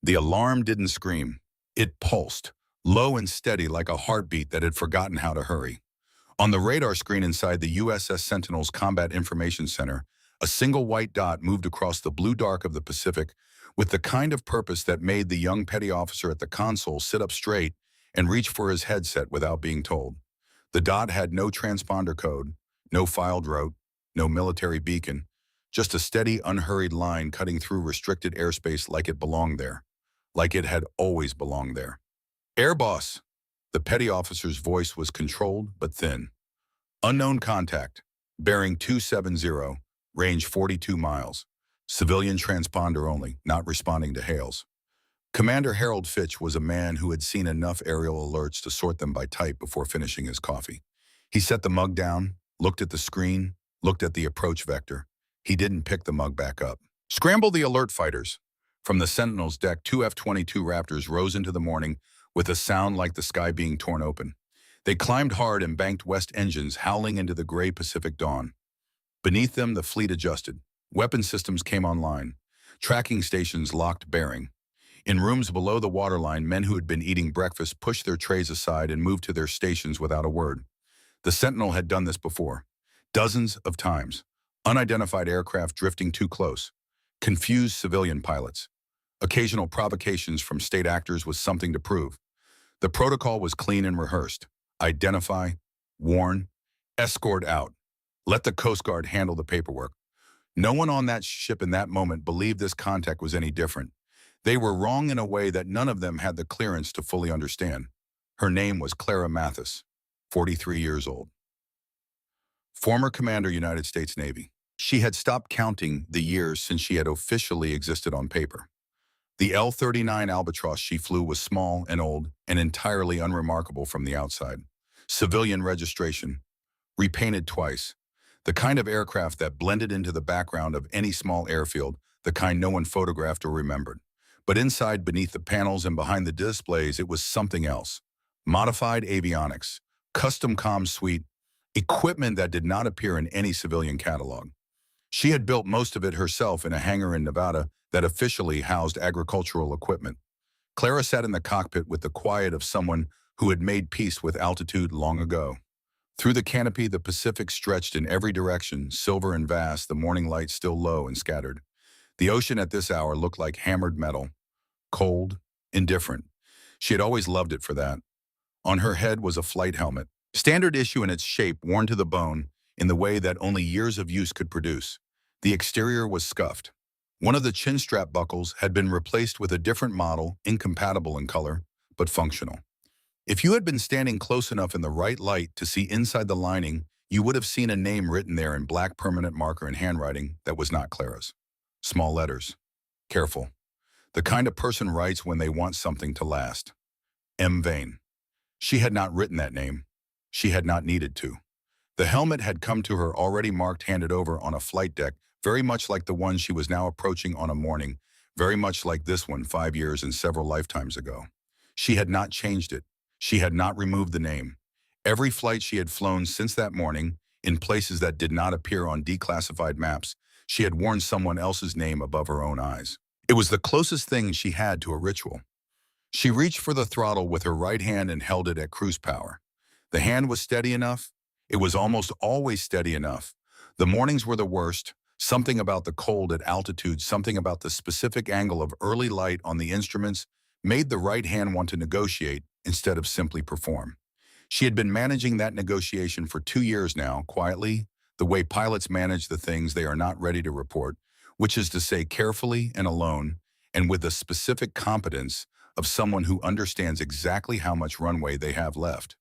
The alarm didn't scream. It pulsed, low and steady like a heartbeat that had forgotten how to hurry. On the radar screen inside the USS Sentinel's Combat Information Center, a single white dot moved across the blue dark of the Pacific with the kind of purpose that made the young petty officer at the console sit up straight and reach for his headset without being told. The dot had no transponder code, no filed route, no military beacon, just a steady, unhurried line cutting through restricted airspace like it belonged there, like it had always belonged there. Air boss! The petty officer's voice was controlled but thin. Unknown contact, bearing 270, range 42 miles. Civilian transponder only, not responding to hails. Commander Harold Fitch was a man who had seen enough aerial alerts to sort them by type before finishing his coffee. He set the mug down, looked at the screen, looked at the approach vector. He didn't pick the mug back up. Scramble the alert fighters. From the Sentinel's deck, 2 F-22 Raptors rose into the morning with a sound like the sky being torn open. They climbed hard and banked west engines, howling into the gray Pacific dawn. Beneath them, the fleet adjusted. Weapon systems came online. Tracking stations locked bearing. In rooms below the waterline, men who had been eating breakfast pushed their trays aside and moved to their stations without a word. The Sentinel had done this before. Dozens of times. Unidentified aircraft drifting too close. Confused civilian pilots. Occasional provocations from state actors with something to prove. The protocol was clean and rehearsed. Identify, warn, escort out. Let the Coast Guard handle the paperwork. No one on that ship in that moment believed this contact was any different. They were wrong in a way that none of them had the clearance to fully understand. Her name was Clara Mathis, 43 years old. Former Commander, United States Navy. She had stopped counting the years since she had officially existed on paper. The L-39 Albatross she flew was small and old and entirely unremarkable from the outside. Civilian registration. Repainted twice. The kind of aircraft that blended into the background of any small airfield, the kind no one photographed or remembered. But inside, beneath the panels and behind the displays, it was something else. Modified avionics, custom comm suite, equipment that did not appear in any civilian catalog. She had built most of it herself in a hangar in Nevada that officially housed agricultural equipment. Clara sat in the cockpit with the quiet of someone who had made peace with altitude long ago. Through the canopy, the Pacific stretched in every direction, silver and vast, the morning light still low and scattered. The ocean at this hour looked like hammered metal, cold, indifferent. She had always loved it for that. On her head was a flight helmet, standard issue in its shape, worn to the bone, in the way that only years of use could produce. The exterior was scuffed. One of the chin strap buckles had been replaced with a different model, incompatible in color, but functional. If you had been standing close enough in the right light to see inside the lining, you would have seen a name written there in black permanent marker and handwriting that was not Clara's. Small letters. Careful. The kind a person writes when they want something to last. M. Vane. She had not written that name. She had not needed to. The helmet had come to her already marked, handed over on a flight deck, very much like the one she was now approaching on a morning, very much like this one 5 years and several lifetimes ago. She had not changed it. She had not removed the name. Every flight she had flown since that morning, in places that did not appear on declassified maps, she had worn someone else's name above her own eyes. It was the closest thing she had to a ritual. She reached for the throttle with her right hand and held it at cruise power. The hand was steady enough. It was almost always steady enough. The mornings were the worst. Something about the cold at altitude, something about the specific angle of early light on the instruments made the right hand want to negotiate instead of simply perform. She had been managing that negotiation for 2 years now, quietly, the way pilots manage the things they are not ready to report, which is to say carefully and alone, and with the specific competence of someone who understands exactly how much runway they have left.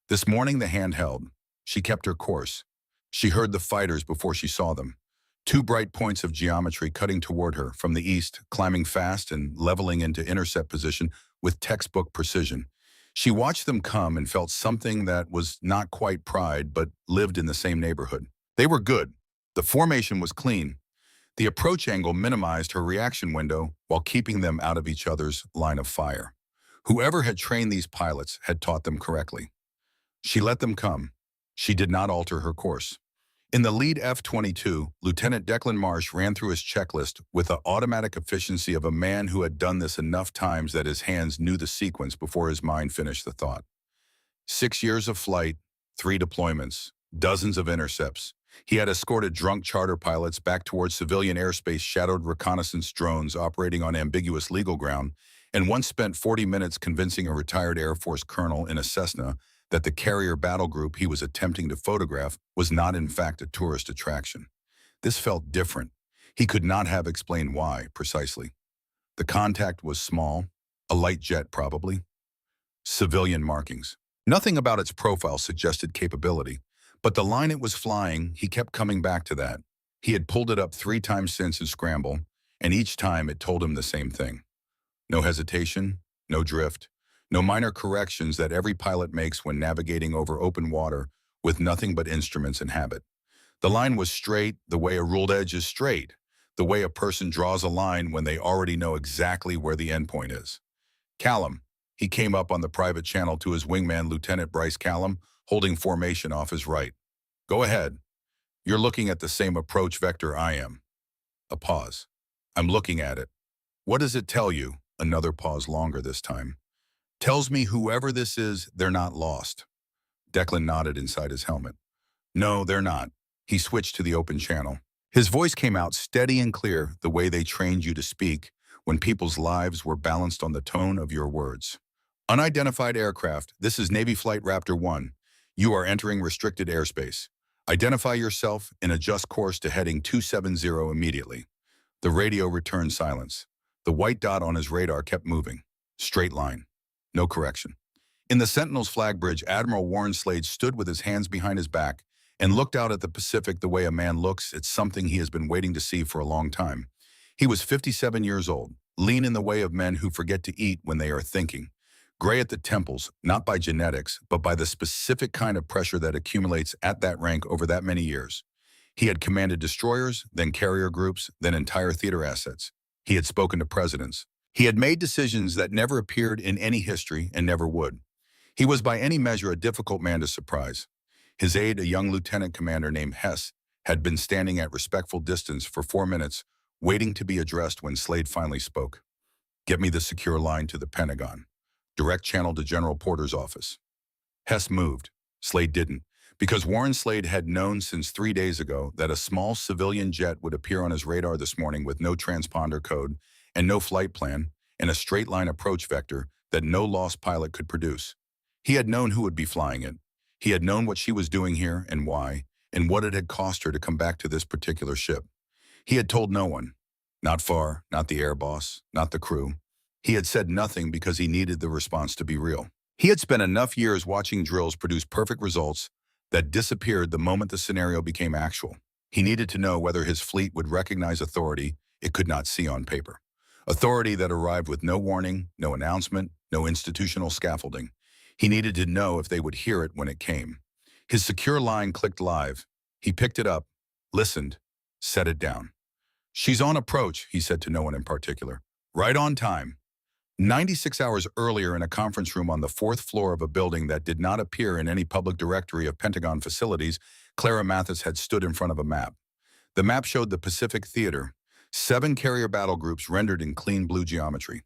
This morning the hand held. She kept her course. She heard the fighters before she saw them. 2 bright points of geometry cutting toward her from the east, climbing fast and leveling into intercept position with textbook precision. She watched them come and felt something that was not quite pride, but lived in the same neighborhood. They were good. The formation was clean. The approach angle minimized her reaction window while keeping them out of each other's line of fire. Whoever had trained these pilots had taught them correctly. She let them come. She did not alter her course. In the lead F-22, Lieutenant Declan Marsh ran through his checklist with the automatic efficiency of a man who had done this enough times that his hands knew the sequence before his mind finished the thought. 6 years of flight, 3 deployments, dozens of intercepts. He had escorted drunk charter pilots back towards civilian airspace, shadowed reconnaissance drones operating on ambiguous legal ground, and once spent 40 minutes convincing a retired Air Force colonel in a Cessna that the carrier battle group he was attempting to photograph was not in fact a tourist attraction. This felt different. He could not have explained why, precisely. The contact was small, a light jet probably. Civilian markings. Nothing about its profile suggested capability, but the line it was flying, he kept coming back to that. He had pulled it up 3 times since in scramble, and each time it told him the same thing. No hesitation, no drift, no minor corrections that every pilot makes when navigating over open water with nothing but instruments and habit. The line was straight the way a ruled edge is straight, the way a person draws a line when they already know exactly where the endpoint is. Callum. He came up on the private channel to his wingman, Lieutenant Bryce Callum, holding formation off his right. Go ahead. You're looking at the same approach vector I am. A pause. I'm looking at it. What does it tell you? Another pause, longer this time. Tells me whoever this is, they're not lost. Declan nodded inside his helmet. No, they're not. He switched to the open channel. His voice came out steady and clear, the way they trained you to speak, when people's lives were balanced on the tone of your words. Unidentified aircraft, this is Navy Flight Raptor 1. You are entering restricted airspace. Identify yourself and adjust course to heading 270 immediately. The radio returned silence. The white dot on his radar kept moving. Straight line. No correction. In the Sentinel's flag bridge, Admiral Warren Slade stood with his hands behind his back and looked out at the Pacific the way a man looks at something he has been waiting to see for a long time. He was 57 years old, lean in the way of men who forget to eat when they are thinking. Gray at the temples, not by genetics, but by the specific kind of pressure that accumulates at that rank over that many years. He had commanded destroyers, then carrier groups, then entire theater assets. He had spoken to presidents. He had made decisions that never appeared in any history and never would. He was by any measure a difficult man to surprise. His aide, a young lieutenant commander named Hess, had been standing at respectful distance for 4 minutes, waiting to be addressed when Slade finally spoke. Get me the secure line to the Pentagon. Direct channel to General Porter's office. Hess moved. Slade didn't, because Warren Slade had known since 3 days ago that a small civilian jet would appear on his radar this morning with no transponder code and no flight plan and a straight-line approach vector that no lost pilot could produce. He had known who would be flying it. He had known what she was doing here and why, and what it had cost her to come back to this particular ship. He had told no one. Not Farr, not the air boss, not the crew. He had said nothing because he needed the response to be real. He had spent enough years watching drills produce perfect results that disappeared the moment the scenario became actual. He needed to know whether his fleet would recognize authority it could not see on paper. Authority that arrived with no warning, no announcement, no institutional scaffolding. He needed to know if they would hear it when it came. His secure line clicked live. He picked it up, listened, set it down. She's on approach, he said to no one in particular. Right on time. 96 hours earlier, in a conference room on the 4th floor of a building that did not appear in any public directory of Pentagon facilities, Clara Mathis had stood in front of a map. The map showed the Pacific Theater, 7 carrier battle groups rendered in clean blue geometry,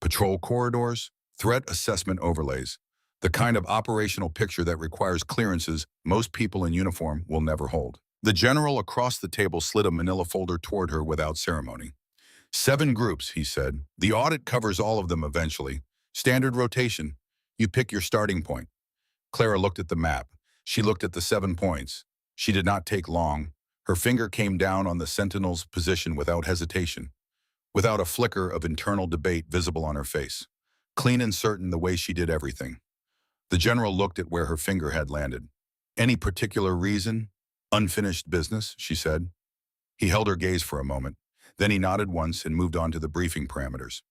patrol corridors, threat assessment overlays, the kind of operational picture that requires clearances most people in uniform will never hold. The general across the table slid a manila folder toward her without ceremony. 7 groups, he said. The audit covers all of them eventually. Standard rotation. You pick your starting point. Clara looked at the map. She looked at the 7 points. She did not take long. Her finger came down on the Sentinel's position without hesitation, without a flicker of internal debate visible on her face. Clean and certain the way she did everything. The general looked at where her finger had landed. Any particular reason? Unfinished business, she said. He held her gaze for a moment. Then he nodded once and moved on to the briefing parameters.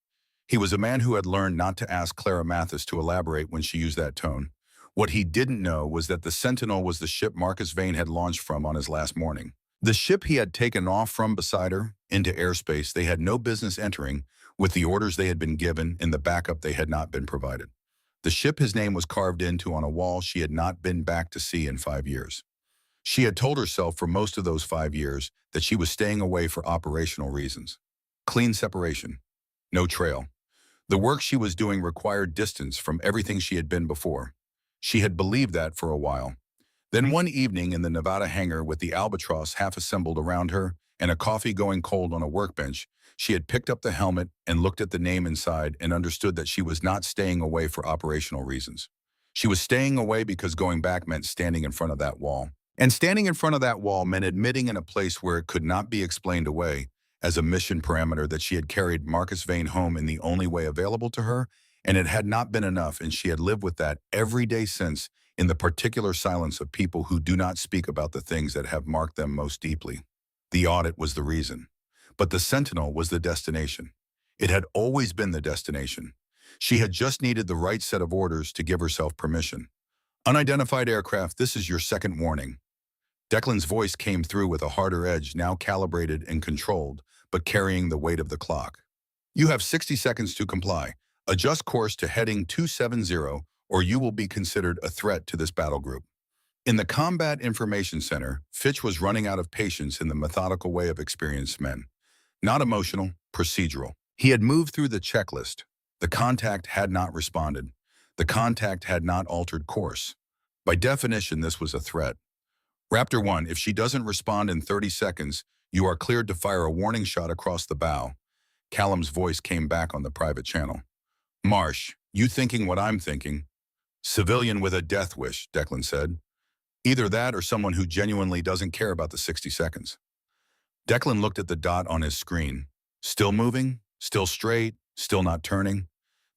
He was a man who had learned not to ask Clara Mathis to elaborate when she used that tone. What he didn't know was that the Sentinel was the ship Marcus Vane had launched from on his last morning. The ship he had taken off from beside her into airspace they had no business entering with the orders they had been given and the backup they had not been provided. The ship his name was carved into on a wall she had not been back to see in 5 years. She had told herself for most of those 5 years that she was staying away for operational reasons. Clean separation. No trail. The work she was doing required distance from everything she had been before. She had believed that for a while. Then one evening in the Nevada hangar with the albatross half assembled around her and a coffee going cold on a workbench, she had picked up the helmet and looked at the name inside and understood that she was not staying away for operational reasons. She was staying away because going back meant standing in front of that wall. And standing in front of that wall meant admitting in a place where it could not be explained away as a mission parameter that she had carried Marcus Vane home in the only way available to her, and it had not been enough, and she had lived with that every day since, in the particular silence of people who do not speak about the things that have marked them most deeply. The audit was the reason, but the Sentinel was the destination. It had always been the destination. She had just needed the right set of orders to give herself permission. Unidentified aircraft, this is your second warning. Declan's voice came through with a harder edge, now calibrated and controlled, but carrying the weight of the clock. You have 60 seconds to comply. Adjust course to heading 270, or you will be considered a threat to this battle group. In the Combat Information Center, Fitch was running out of patience in the methodical way of experienced men. Not emotional, procedural. He had moved through the checklist. The contact had not responded. The contact had not altered course. By definition, this was a threat. Raptor 1, if she doesn't respond in 30 seconds, you are cleared to fire a warning shot across the bow. Callum's voice came back on the private channel. Marsh, you thinking what I'm thinking? Civilian with a death wish, Declan said. Either that or someone who genuinely doesn't care about the 60 seconds. Declan looked at the dot on his screen. Still moving, still straight, still not turning.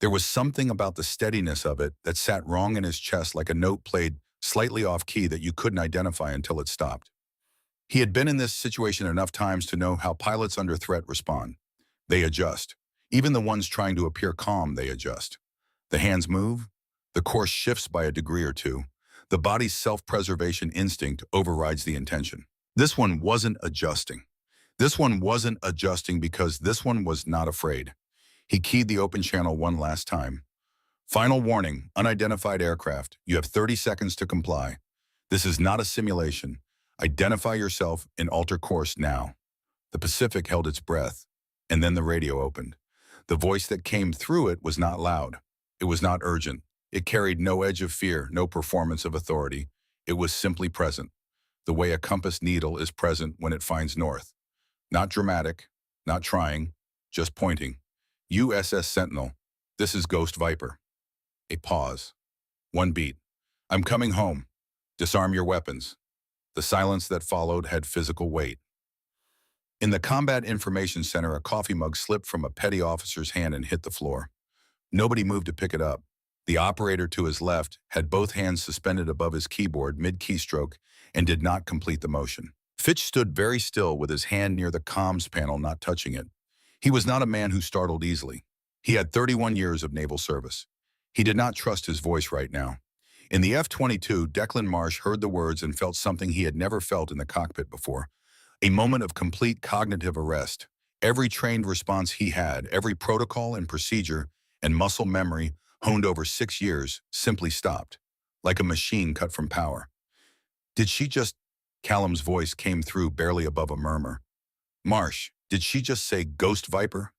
There was something about the steadiness of it that sat wrong in his chest like a note played slightly off key that you couldn't identify until it stopped. He had been in this situation enough times to know how pilots under threat respond. They adjust. Even the ones trying to appear calm, they adjust. The hands move. The course shifts by a degree or two. The body's self-preservation instinct overrides the intention. This one wasn't adjusting. This one wasn't adjusting because this one was not afraid. He keyed the open channel one last time. Final warning, unidentified aircraft. You have 30 seconds to comply. This is not a simulation. Identify yourself and alter course now. The Pacific held its breath, and then the radio opened. The voice that came through it was not loud. It was not urgent. It carried no edge of fear, no performance of authority. It was simply present, the way a compass needle is present when it finds north. Not dramatic, not trying, just pointing. USS Sentinel, this is Ghost Viper. A pause. One beat. I'm coming home. Disarm your weapons. The silence that followed had physical weight. In the Combat Information Center, a coffee mug slipped from a petty officer's hand and hit the floor. Nobody moved to pick it up. The operator to his left had both hands suspended above his keyboard mid-keystroke and did not complete the motion. Fitch stood very still with his hand near the comms panel, not touching it. He was not a man who startled easily. He had 31 years of naval service. He did not trust his voice right now. In the F-22, Declan Marsh heard the words and felt something he had never felt in the cockpit before. A moment of complete cognitive arrest. Every trained response he had, every protocol and procedure and muscle memory honed over 6 years, simply stopped, like a machine cut from power. Did she just... Callum's voice came through barely above a murmur. Marsh, did she just say Ghost Viper?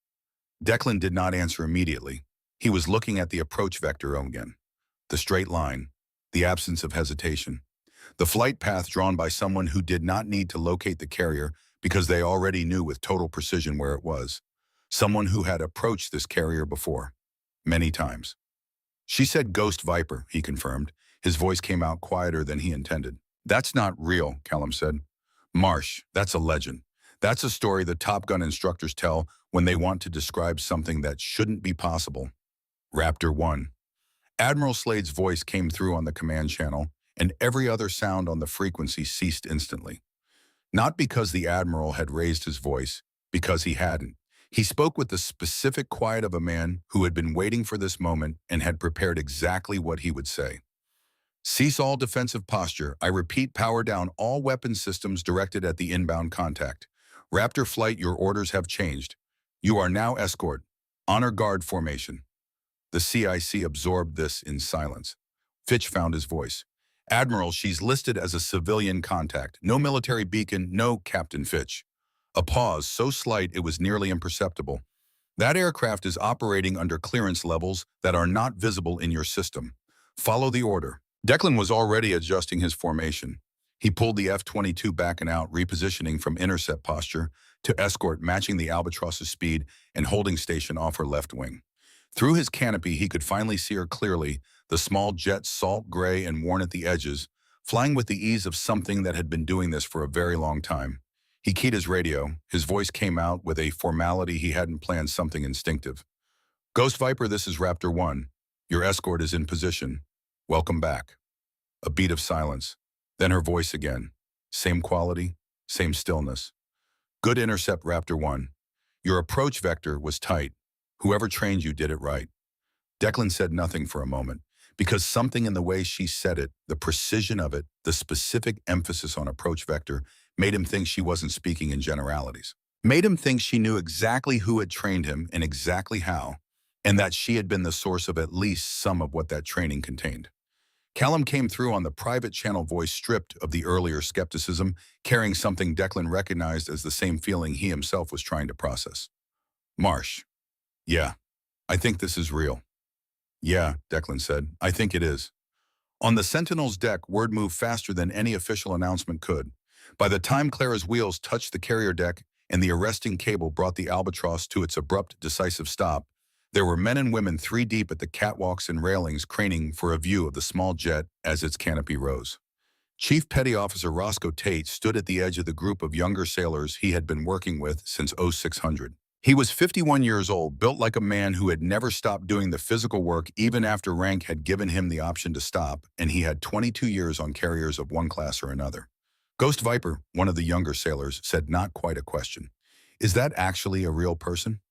Declan did not answer immediately. He was looking at the approach vector again. The straight line, the absence of hesitation. The flight path drawn by someone who did not need to locate the carrier because they already knew with total precision where it was. Someone who had approached this carrier before, many times. She said Ghost Viper, he confirmed. His voice came out quieter than he intended. That's not real, Callum said. Marsh, that's a legend. That's a story the Top Gun instructors tell when they want to describe something that shouldn't be possible. Raptor 1. Admiral Slade's voice came through on the command channel, and every other sound on the frequency ceased instantly. Not because the Admiral had raised his voice, because he hadn't. He spoke with the specific quiet of a man who had been waiting for this moment and had prepared exactly what he would say. Cease all defensive posture. I repeat, power down all weapon systems directed at the inbound contact. Raptor flight, your orders have changed. You are now escort. Honor guard formation. The CIC absorbed this in silence. Fitch found his voice. Admiral, she's listed as a civilian contact. No military beacon, no Captain Fitch. A pause so slight it was nearly imperceptible. That aircraft is operating under clearance levels that are not visible in your system. Follow the order. Declan was already adjusting his formation. He pulled the F-22 back and out, repositioning from intercept posture to escort, matching the Albatross's speed and holding station off her left wing. Through his canopy, he could finally see her clearly, the small jet salt gray and worn at the edges, flying with the ease of something that had been doing this for a very long time. He keyed his radio. His voice came out with a formality he hadn't planned, something instinctive. Ghost Viper, this is Raptor 1. Your escort is in position. Welcome back. A beat of silence. Then her voice again. Same quality, same stillness. Good intercept, Raptor 1. Your approach vector was tight. Whoever trained you did it right. Declan said nothing for a moment, because something in the way she said it, the precision of it, the specific emphasis on approach vector, made him think she wasn't speaking in generalities. Made him think she knew exactly who had trained him and exactly how, and that she had been the source of at least some of what that training contained. Callum came through on the private channel voice, stripped of the earlier skepticism, carrying something Declan recognized as the same feeling he himself was trying to process. Marsh. Yeah, I think this is real. Yeah, Declan said, I think it is. On the Sentinel's deck, word moved faster than any official announcement could. By the time Clara's wheels touched the carrier deck and the arresting cable brought the Albatross to its abrupt, decisive stop, there were men and women 3 deep at the catwalks and railings, craning for a view of the small jet as its canopy rose. Chief Petty Officer Roscoe Tate stood at the edge of the group of younger sailors he had been working with since 0600. He was 51 years old, built like a man who had never stopped doing the physical work even after rank had given him the option to stop, and he had 22 years on carriers of one class or another. Ghost Viper, one of the younger sailors, said, not quite a question. Is that actually a real person?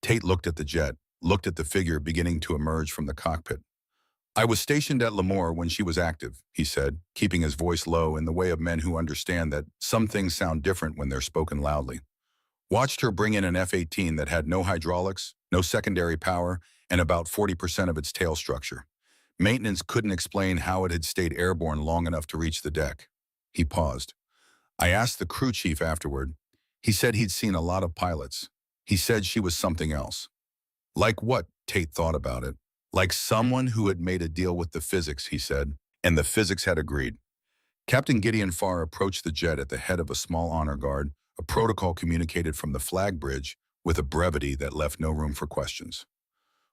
Tate looked at the jet, looked at the figure beginning to emerge from the cockpit. I was stationed at Lemoore when she was active, he said, keeping his voice low in the way of men who understand that some things sound different when they're spoken loudly. Watched her bring in an F-18 that had no hydraulics, no secondary power, and about 40% of its tail structure. Maintenance couldn't explain how it had stayed airborne long enough to reach the deck. He paused. I asked the crew chief afterward. He said he'd seen a lot of pilots. He said she was something else. Like what? Tate thought about it. Like someone who had made a deal with the physics, he said, and the physics had agreed. Captain Gideon Farr approached the jet at the head of a small honor guard, a protocol communicated from the flag bridge with a brevity that left no room for questions.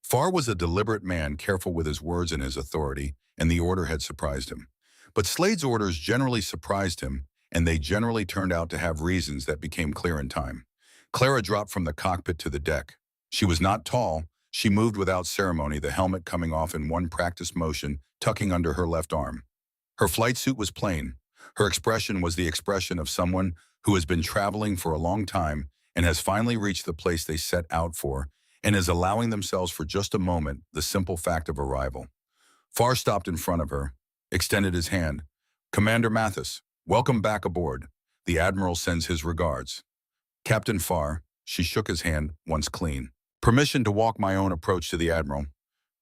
Farr was a deliberate man, careful with his words and his authority, and the order had surprised him. But Slade's orders generally surprised him, and they generally turned out to have reasons that became clear in time. Clara dropped from the cockpit to the deck. She was not tall. She moved without ceremony, the helmet coming off in one practiced motion, tucking under her left arm. Her flight suit was plain. Her expression was the expression of someone who has been traveling for a long time and has finally reached the place they set out for and is allowing themselves for just a moment the simple fact of arrival. Farr stopped in front of her, extended his hand. Commander Mathis, welcome back aboard. The Admiral sends his regards. Captain Farr, she shook his hand once clean. Permission to walk my own approach to the Admiral.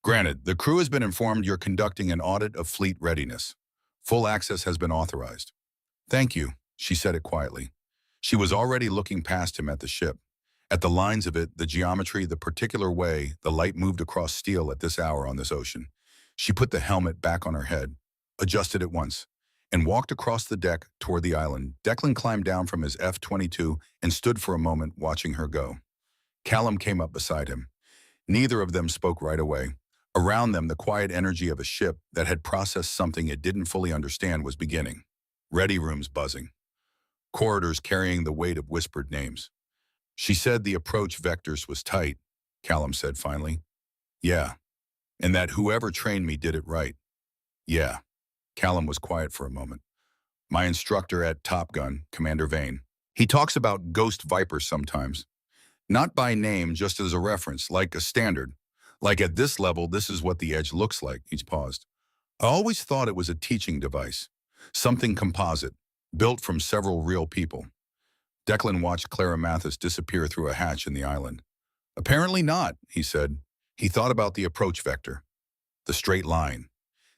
Granted, the crew has been informed you're conducting an audit of fleet readiness. Full access has been authorized. Thank you, she said it quietly. She was already looking past him at the ship. At the lines of it, the geometry, the particular way the light moved across steel at this hour on this ocean. She put the helmet back on her head, adjusted it once, and walked across the deck toward the island. Declan climbed down from his F-22 and stood for a moment watching her go. Callum came up beside him. Neither of them spoke right away. Around them, the quiet energy of a ship that had processed something it didn't fully understand was beginning. Ready rooms buzzing. Corridors carrying the weight of whispered names. She said the approach vectors was tight, Callum said finally. Yeah. And that whoever trained me did it right. Yeah. Callum was quiet for a moment. My instructor at Top Gun, Commander Vane. He talks about Ghost Vipers sometimes. Not by name, just as a reference, like a standard. Like at this level, this is what the edge looks like. He's paused. I always thought it was a teaching device. Something composite, built from several real people. Declan watched Clara Mathis disappear through a hatch in the island. Apparently not, he said. He thought about the approach vector. The straight line.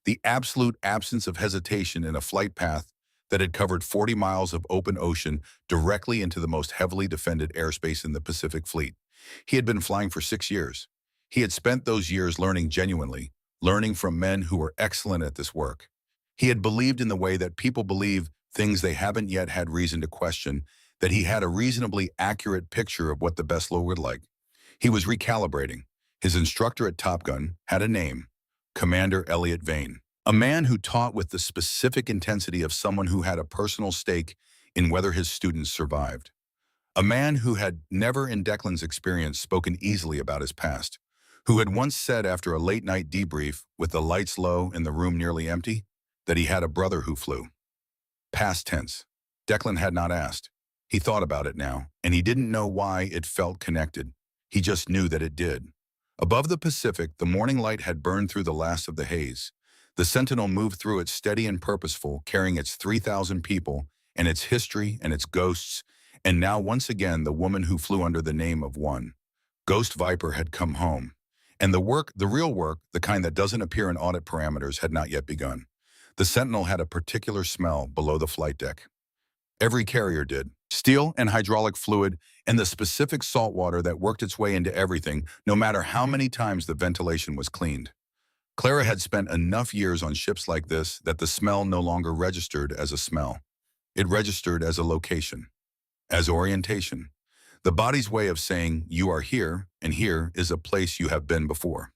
the absolute absence of hesitation in a flight path that had covered 40 miles of open ocean directly into the most heavily defended airspace in the Pacific Fleet. He had been flying for 6 years. He had spent those years learning genuinely, learning from men who were excellent at this work. He had believed in the way that people believe things they haven't yet had reason to question, that he had a reasonably accurate picture of what the best low would like. He was recalibrating. His instructor at Top Gun had a name, Commander Elliot Vane, a man who taught with the specific intensity of someone who had a personal stake in whether his students survived. A man who had never in Declan's experience spoken easily about his past, who had once said after a late-night debrief with the lights low and the room nearly empty, that he had a brother who flew. Past tense. Declan had not asked. He thought about it now, and he didn't know why it felt connected. He just knew that it did. Above the Pacific, the morning light had burned through the last of the haze. The Sentinel moved through it steady and purposeful, carrying its 3,000 people and its history and its ghosts, and now once again the woman who flew under the name of one. Ghost Viper had come home. And the real work, the kind that doesn't appear in audit parameters, had not yet begun. The Sentinel had a particular smell below the flight deck. Every carrier did. Steel and hydraulic fluid and the specific salt water that worked its way into everything, no matter how many times the ventilation was cleaned. Clara had spent enough years on ships like this that the smell no longer registered as a smell. It registered as a location, as orientation. The body's way of saying, you are here, and here is a place you have been before.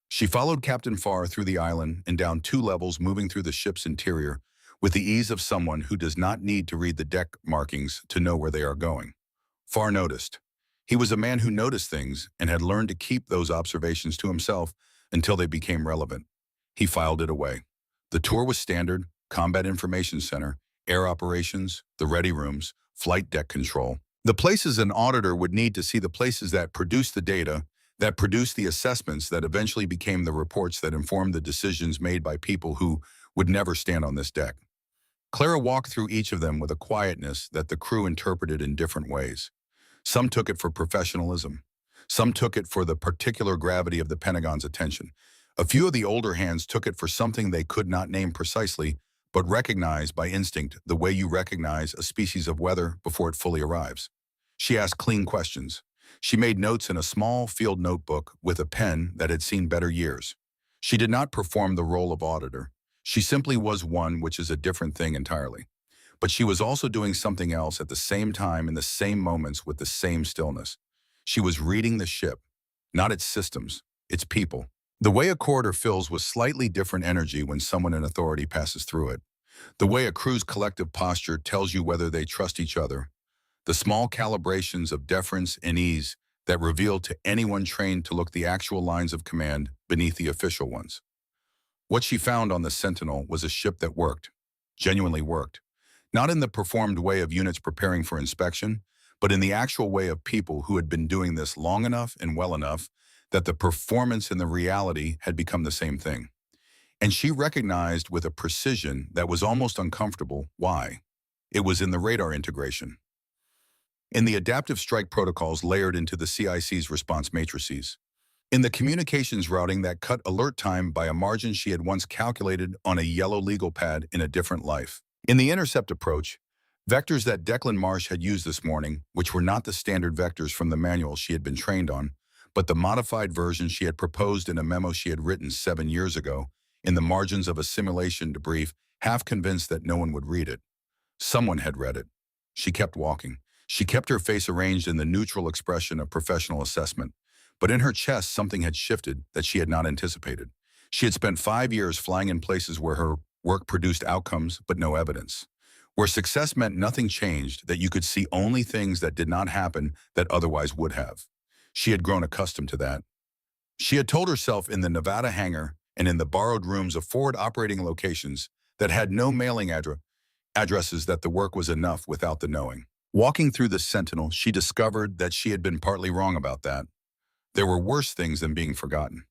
She followed Captain Farr through the island and down 2 levels, moving through the ship's interior with the ease of someone who does not need to read the deck markings to know where they are going. Farr noticed. He was a man who noticed things and had learned to keep those observations to himself until they became relevant. He filed it away. The tour was standard: Combat Information Center, air operations, the ready rooms, flight deck control. The places an auditor would need to see, the places that produced the data, that produced the assessments that eventually became the reports that informed the decisions made by people who would never stand on this deck. Clara walked through each of them with a quietness that the crew interpreted in different ways. Some took it for professionalism. Some took it for the particular gravity of the Pentagon's attention. A few of the older hands took it for something they could not name precisely, but recognized by instinct, the way you recognize a species of weather before it fully arrives. She asked clean questions. She made notes in a small field notebook with a pen that had seen better years. She did not perform the role of auditor. She simply was one, which is a different thing entirely. But she was also doing something else at the same time in the same moments with the same stillness. She was reading the ship, not its systems, its people. The way a corridor fills with slightly different energy when someone in authority passes through it. The way a crew's collective posture tells you whether they trust each other. The small calibrations of deference and ease that reveal to anyone trained to look the actual lines of command beneath the official ones. What she found on the Sentinel was a ship that worked, genuinely worked. Not in the performed way of units preparing for inspection, but in the actual way of people who had been doing this long enough and well enough that the performance and the reality had become the same thing. And she recognized with a precision that was almost uncomfortable why. It was in the radar integration. In the adaptive strike protocols layered into the CIC's response matrices. In the communications routing that cut alert time by a margin she had once calculated on a yellow legal pad in a different life. In the intercept approach, vectors that Declan Marsh had used this morning, which were not the standard vectors from the manual she had been trained on, but the modified version she had proposed in a memo she had written 7 years ago, in the margins of a simulation debrief, half convinced that no one would read it. Someone had read it. She kept walking. She kept her face arranged in the neutral expression of professional assessment. But in her chest, something had shifted that she had not anticipated. She had spent 5 years flying in places where her work produced outcomes but no evidence. Where success meant nothing changed, that you could see only things that did not happen that otherwise would have. She had grown accustomed to that. She had told herself in the Nevada hangar and in the borrowed rooms of forward operating locations that had no mailing addresses that the work was enough without the knowing. Walking through the Sentinel, she discovered that she had been partly wrong about that. There were worse things than being forgotten.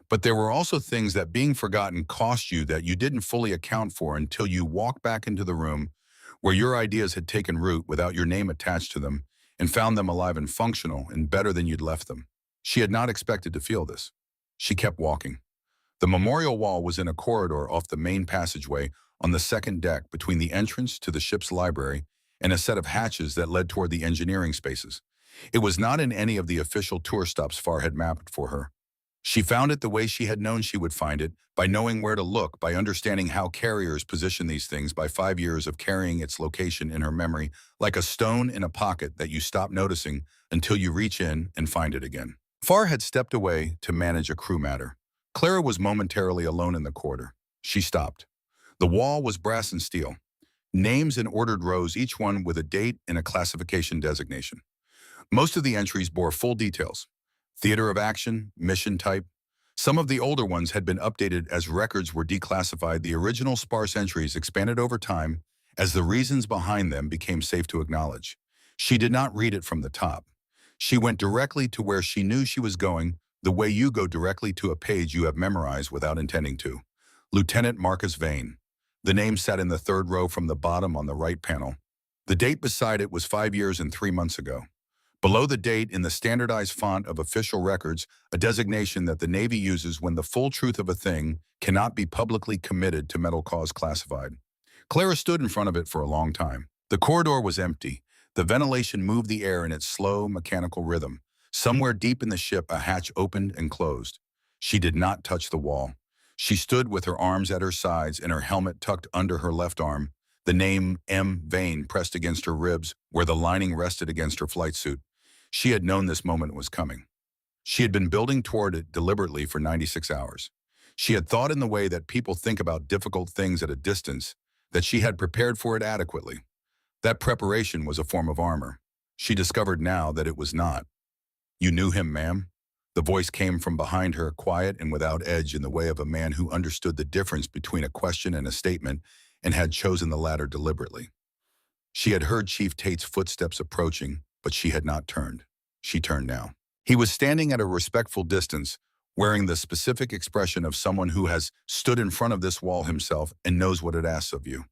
But there were also things that being forgotten cost you that you didn't fully account for until you walked back into the room where your ideas had taken root without your name attached to them and found them alive and functional and better than you'd left them. She had not expected to feel this. She kept walking. The memorial wall was in a corridor off the main passageway on the second deck between the entrance to the ship's library and a set of hatches that led toward the engineering spaces. It was not in any of the official tour stops Far had mapped for her. She found it the way she had known she would find it, by knowing where to look, by understanding how carriers position these things, by 5 years of carrying its location in her memory, like a stone in a pocket that you stop noticing until you reach in and find it again. Far had stepped away to manage a crew matter. Clara was momentarily alone in the corridor. She stopped. The wall was brass and steel. Names in ordered rows, each one with a date and a classification designation. Most of the entries bore full details. Theater of action, mission type. Some of the older ones had been updated as records were declassified. The original sparse entries expanded over time as the reasons behind them became safe to acknowledge. She did not read it from the top. She went directly to where she knew she was going, the way you go directly to a page you have memorized without intending to. Lieutenant Marcus Vane. The name sat in the third row from the bottom on the right panel. The date beside it was 5 years and 3 months ago. Below the date, in the standardized font of official records, a designation that the Navy uses when the full truth of a thing cannot be publicly committed to metal cause classified. Clara stood in front of it for a long time. The corridor was empty. The ventilation moved the air in its slow, mechanical rhythm. Somewhere deep in the ship, a hatch opened and closed. She did not touch the wall. She stood with her arms at her sides and her helmet tucked under her left arm, the name M. Vane pressed against her ribs where the lining rested against her flight suit. She had known this moment was coming. She had been building toward it deliberately for 96 hours. She had thought in the way that people think about difficult things at a distance, that she had prepared for it adequately. That preparation was a form of armor. She discovered now that it was not. "You knew him, ma'am?" The voice came from behind her, quiet and without edge, in the way of a man who understood the difference between a question and a statement and had chosen the latter deliberately. She had heard Chief Tate's footsteps approaching, but she had not turned. She turned now. He was standing at a respectful distance, wearing the specific expression of someone who has stood in front of this wall himself and knows what it asks of you.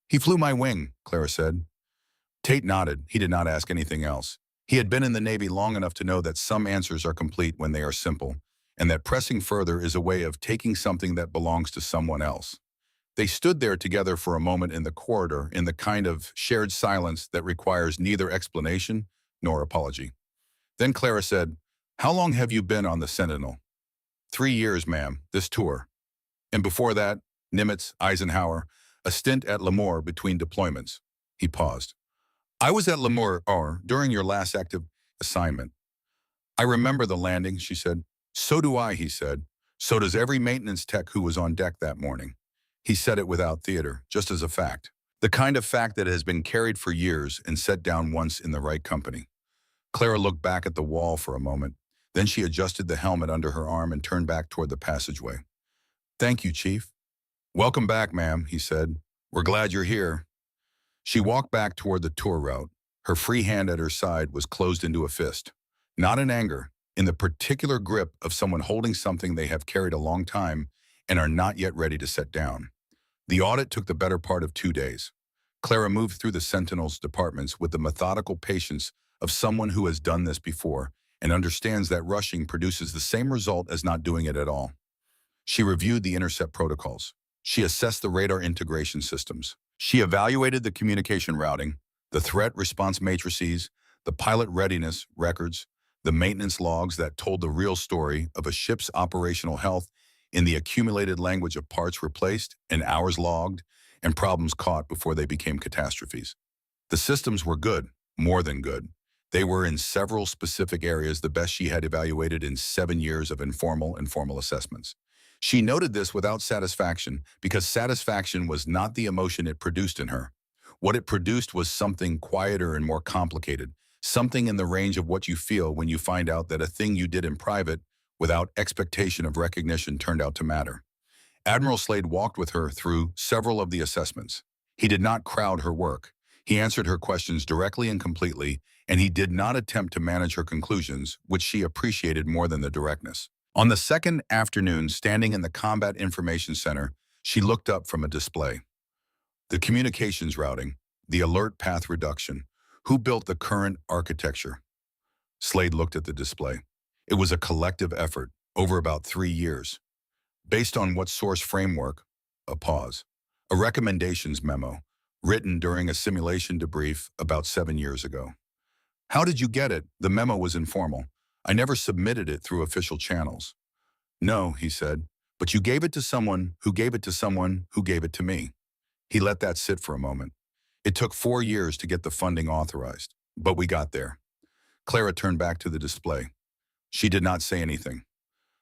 "He flew my wing," Clara said. Tate nodded. He did not ask anything else. He had been in the Navy long enough to know that some answers are complete when they are simple, and that pressing further is a way of taking something that belongs to someone else. They stood there together for a moment in the corridor, in the kind of shared silence that requires neither explanation nor apology. Then Clara said, "How long have you been on the Sentinel?" 3 years, ma'am, this tour. And before that, Nimitz, Eisenhower, a stint at Lemoore between deployments." He paused. "I was at Lemoore during your last active assignment." "I remember the landing," she said. "So do I," he said. "So does every maintenance tech who was on deck that morning." He said it without theater, just as a fact. The kind of fact that has been carried for years and set down once in the right company. Clara looked back at the wall for a moment. Then she adjusted the helmet under her arm and turned back toward the passageway. "Thank you, Chief." "Welcome back, ma'am," he said. "We're glad you're here." She walked back toward the tour route. Her free hand at her side was closed into a fist. Not in anger, in the particular grip of someone holding something they have carried a long time and are not yet ready to set down. The audit took the better part of 2 days. Clara moved through the Sentinel's departments with the methodical patience of someone who has done this before and understands that rushing produces the same result as not doing it at all. She reviewed the intercept protocols. She assessed the radar integration systems. She evaluated the communication routing, the threat response matrices, the pilot readiness records, the maintenance logs that told the real story of a ship's operational health in the accumulated language of parts replaced and hours logged and problems caught before they became catastrophes. The systems were good, more than good. They were in several specific areas the best she had evaluated in 7 years of informal and formal assessments. She noted this without satisfaction because satisfaction was not the emotion it produced in her. What it produced was something quieter and more complicated, something in the range of what you feel when you find out that a thing you did in private without expectation of recognition turned out to matter. Admiral Slade walked with her through several of the assessments. He did not crowd her work. He answered her questions directly and completely, and he did not attempt to manage her conclusions, which she appreciated more than the directness. On the second afternoon, standing in the Combat Information Center, she looked up from a display. The communications routing, the alert path reduction, who built the current architecture? Slade looked at the display. It was a collective effort, over about 3 years. Based on what source framework? A pause. A recommendations memo, written during a simulation debrief about 7 years ago. How did you get it? The memo was informal. I never submitted it through official channels. No, he said, but you gave it to someone who gave it to someone who gave it to me. He let that sit for a moment. It took 4 years to get the funding authorized, but we got there. Clara turned back to the display. She did not say anything.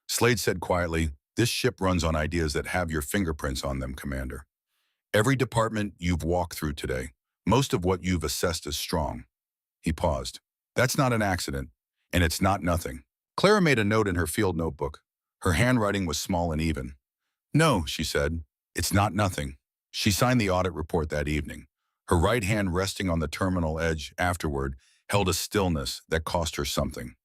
Slade said quietly, "This ship runs on ideas that have your fingerprints on them, Commander. Every department you've walked through today, most of what you've assessed as strong." He paused. "That's not an accident, and it's not nothing." Clara made a note in her field notebook. Her handwriting was small and even. "No," she said, "it's not nothing." She signed the audit report that evening. Her right hand resting on the terminal edge afterward held a stillness that cost her something.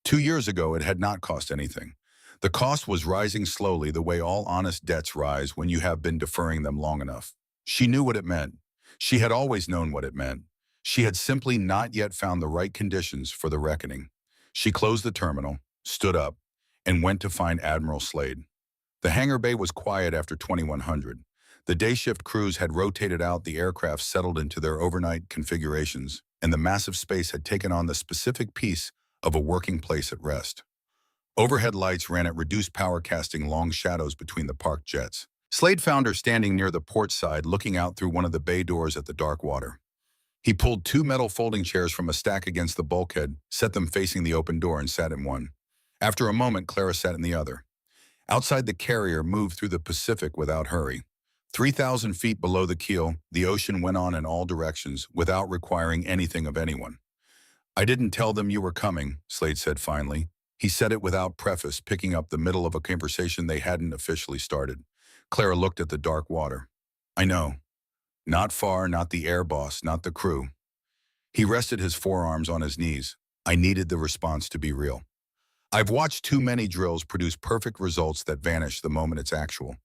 2 years ago, it had not cost anything. The cost was rising slowly the way all honest debts rise when you have been deferring them long enough. She knew what it meant. She had always known what it meant. She had simply not yet found the right conditions for the reckoning. She closed the terminal, stood up, and went to find Admiral Slade. The hangar bay was quiet after 2100. The day shift crews had rotated out, the aircraft settled into their overnight configurations, and the massive space had taken on the specific piece of a working place at rest. Overhead lights ran at reduced power, casting long shadows between the parked jets. Slade found her standing near the port side, looking out through one of the bay doors at the dark water. He pulled 2 metal folding chairs from a stack against the bulkhead, set them facing the open door, and sat in one. After a moment, Clara sat in the other. Outside, the carrier moved through the Pacific without hurry. 3,000 feet below the keel, the ocean went on in all directions without requiring anything of anyone. "I didn't tell them you were coming," Slade said finally. He said it without preface, picking up the middle of a conversation they hadn't officially started. Clara looked at the dark water. "I know. Not far, not the air boss, not the crew." He rested his forearms on his knees. "I needed the response to be real. I've watched too many drills produce perfect results that vanish the moment it's actual.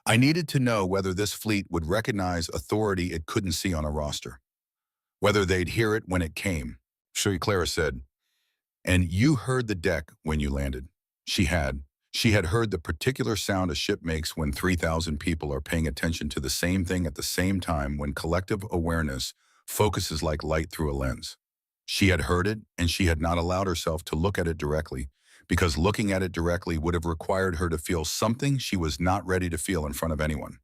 I needed to know whether this fleet would recognize authority it couldn't see on a roster. Whether they'd hear it when it came." "Sure," Clara said. "And you heard the deck when you landed." She had. She had heard the particular sound a ship makes when 3,000 people are paying attention to the same thing at the same time, when collective awareness focuses like light through a lens. She had heard it, and she had not allowed herself to look at it directly, because looking at it directly would have required her to feel something she was not ready to feel in front of anyone.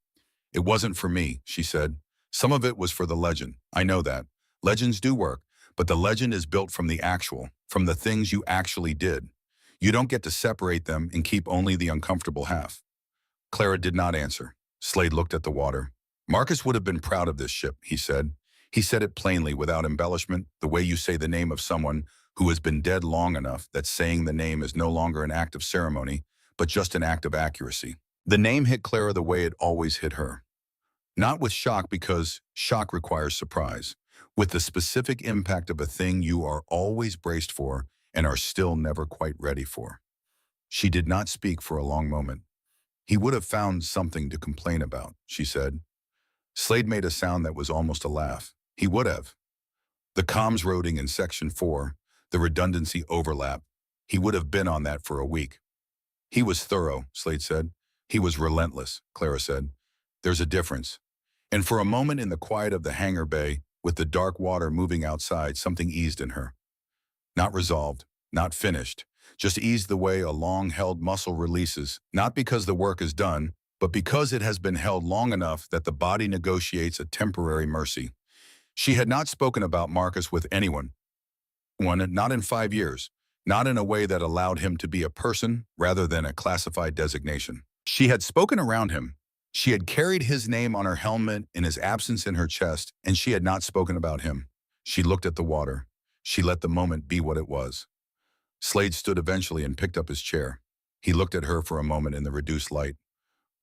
"It wasn't for me," she said. "Some of it was for the legend. I know that. Legends do work, but the legend is built from the actual, from the things you actually did. You don't get to separate them and keep only the uncomfortable half." Clara did not answer. Slade looked at the water. "Marcus would have been proud of this ship," he said. He said it plainly, without embellishment, the way you say the name of someone who has been dead long enough that saying the name is no longer an act of ceremony, but just an act of accuracy. The name hit Clara the way it always hit her. Not with shock, because shock requires surprise, with the specific impact of a thing you are always braced for and are still never quite ready for. She did not speak for a long moment. "He would have found something to complain about," she said. Slade made a sound that was almost a laugh. "He would have. The comms routing in Section 4, the redundancy overlap. He would have been on that for a week." "He was thorough," Slade said. "He was relentless," Clara said. "There's a difference." And for a moment, in the quiet of the hangar bay, with the dark water moving outside, something eased in her. Not resolved, not finished, just eased the way a long-held muscle releases, not because the work is done, but because it has been held long enough that the body negotiates a temporary mercy. She had not spoken about Marcus with anyone, not in 5 years, not in a way that allowed him to be a person rather than a classified designation. She had spoken around him. She had carried his name on her helmet, in his absence in her chest, and she had not spoken about him. She looked at the water. She let the moment be what it was. Slade stood eventually and picked up his chair. He looked at her for a moment in the reduced light.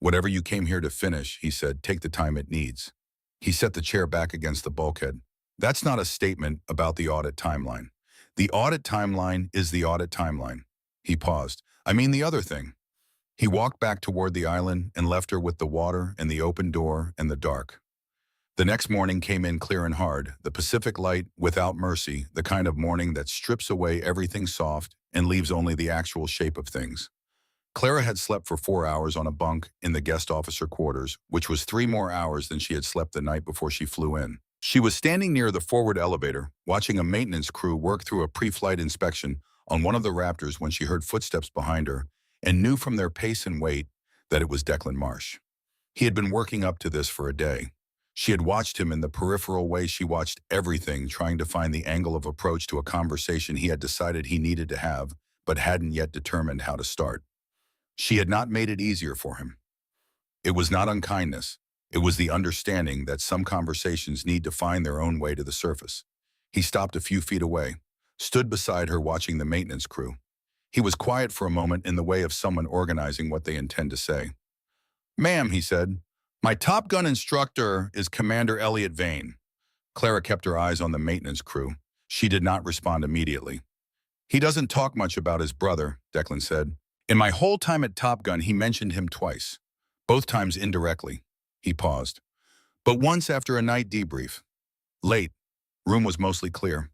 "Whatever you came here to finish," he said, "take the time it needs." He set the chair back against the bulkhead. "That's not a statement about the audit timeline. The audit timeline is the audit timeline." He paused. "I mean the other thing." He walked back toward the island and left her with the water and the open door and the dark. The next morning came in clear and hard, the Pacific light without mercy, the kind of morning that strips away everything soft and leaves only the actual shape of things. Clara had slept for 4 hours on a bunk in the guest officer quarters, which was 3 more hours than she had slept the night before she flew in. She was standing near the forward elevator, watching a maintenance crew work through a pre-flight inspection on one of the Raptors when she heard footsteps behind her and knew from their pace and weight that it was Declan Marsh. He had been working up to this for a day. She had watched him in the peripheral way she watched everything, trying to find the angle of approach to a conversation he had decided he needed to have, but hadn't yet determined how to start. She had not made it easier for him. It was not unkindness. It was the understanding that some conversations need to find their own way to the surface. He stopped a few feet away, stood beside her watching the maintenance crew. He was quiet for a moment in the way of someone organizing what they intend to say. "Ma'am," he said, "my Top Gun instructor is Commander Elliot Vane." Clara kept her eyes on the maintenance crew. She did not respond immediately. "He doesn't talk much about his brother," Declan said. "In my whole time at Top Gun, he mentioned him twice. Both times indirectly." He paused. "But once after a night debrief. Late. Room was mostly clear.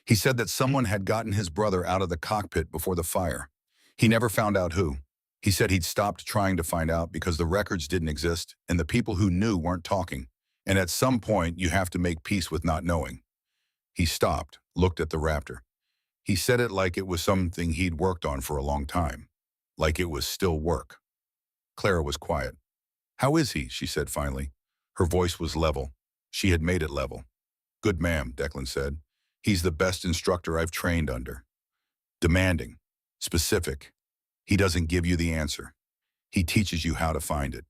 He said that someone had gotten his brother out of the cockpit before the fire. He never found out who. He said he'd stopped trying to find out because the records didn't exist and the people who knew weren't talking. And at some point, you have to make peace with not knowing." He stopped, looked at the Raptor. He said it like it was something he'd worked on for a long time. Like it was still work. Clara was quiet. "How is he?" she said finally. Her voice was level. She had made it level. "Good, ma'am," Declan said. "He's the best instructor I've trained under. Demanding. Specific. He doesn't give you the answer. He teaches you how to find it.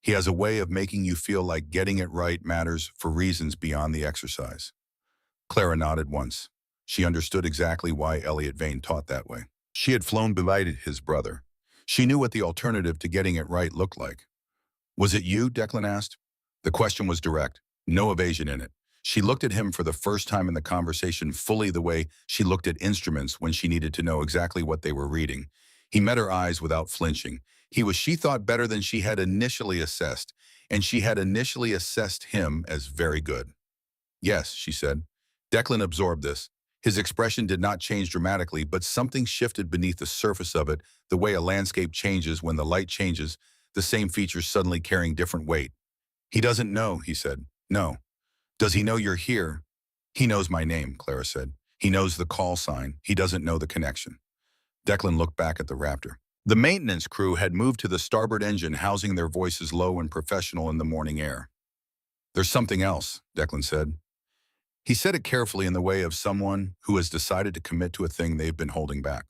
He has a way of making you feel like getting it right matters for reasons beyond the exercise." Clara nodded once. She understood exactly why Elliot Vane taught that way. She had flown beside his brother. She knew what the alternative to getting it right looked like. "Was it you?" Declan asked. The question was direct, no evasion in it. She looked at him for the first time in the conversation fully the way she looked at instruments when she needed to know exactly what they were reading. He met her eyes without flinching. She thought, better than she had initially assessed, and she had initially assessed him as very good. "Yes," she said. Declan absorbed this. His expression did not change dramatically, but something shifted beneath the surface of it, the way a landscape changes when the light changes, the same features suddenly carrying different weight. "He doesn't know," he said. "No." "Does he know you're here?" "He knows my name," Clara said. "He knows the call sign. He doesn't know the connection." Declan looked back at the Raptor. The maintenance crew had moved to the starboard engine, housing their voices low and professional in the morning air. "There's something else," Declan said. He said it carefully in the way of someone who has decided to commit to a thing they've been holding back.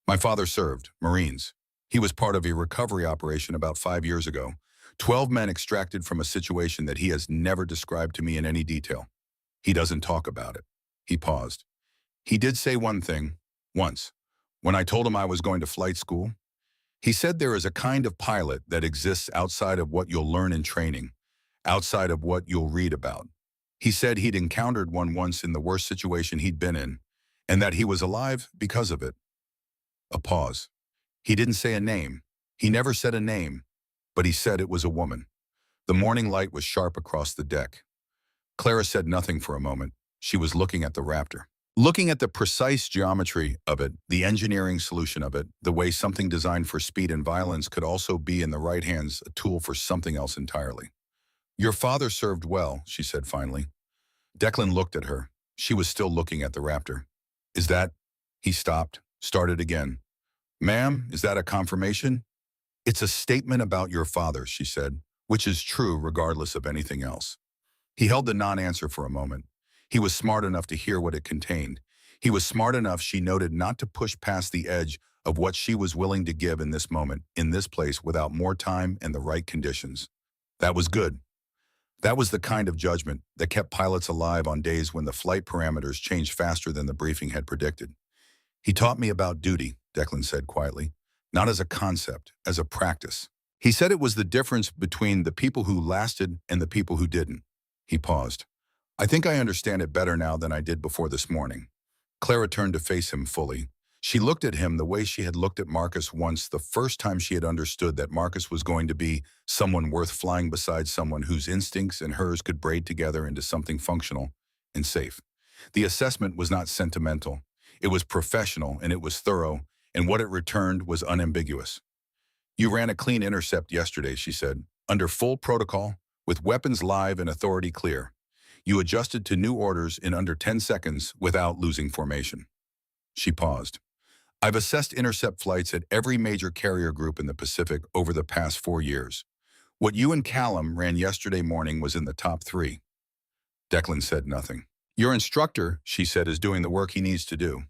"My father served, Marines. He was part of a recovery operation about 5 years ago. 12 men extracted from a situation that he has never described to me in any detail. He doesn't talk about it." He paused. "He did say one thing, once, when I told him I was going to flight school. He said there is a kind of pilot that exists outside of what you'll learn in training, outside of what you'll read about. He said he'd encountered one once in the worst situation he'd been in, and that he was alive because of it." A pause. "He didn't say a name. He never said a name, but he said it was a woman." The morning light was sharp across the deck. Clara said nothing for a moment. She was looking at the Raptor. Looking at the precise geometry of it, the engineering solution of it, the way something designed for speed and violence could also be in the right hands a tool for something else entirely. "Your father served well," she said finally. Declan looked at her. She was still looking at the Raptor. "Is that—" He stopped, started again. "Ma'am, is that a confirmation?" "It's a statement about your father," she said, "which is true regardless of anything else." He held the non-answer for a moment. He was smart enough to hear what it contained. He was smart enough, she noted, not to push past the edge of what she was willing to give in this moment, in this place, without more time and the right conditions. That was good. That was the kind of judgment that kept pilots alive on days when the flight parameters changed faster than the briefing had predicted. "He taught me about duty," Declan said quietly, "not as a concept, as a practice. He said it was the difference between the people who lasted and the people who didn't." He paused. "I think I understand it better now than I did before this morning." Clara turned to face him fully. She looked at him the way she had looked at Marcus once, the first time she had understood that Marcus was going to be someone worth flying beside, someone whose instincts and hers could braid together into something functional and safe. The assessment was not sentimental. It was professional and it was thorough, and what it returned was unambiguous. You ran a clean intercept yesterday, she said, under full protocol, with weapons live and authority clear. You adjusted to new orders in under 10 seconds without losing formation. She paused. I've assessed intercept flights at every major carrier group in the Pacific over the past 4 years. What you and Callum ran yesterday morning was in the top 3. Declan said nothing. Your instructor, she said, is doing the work he needs to do.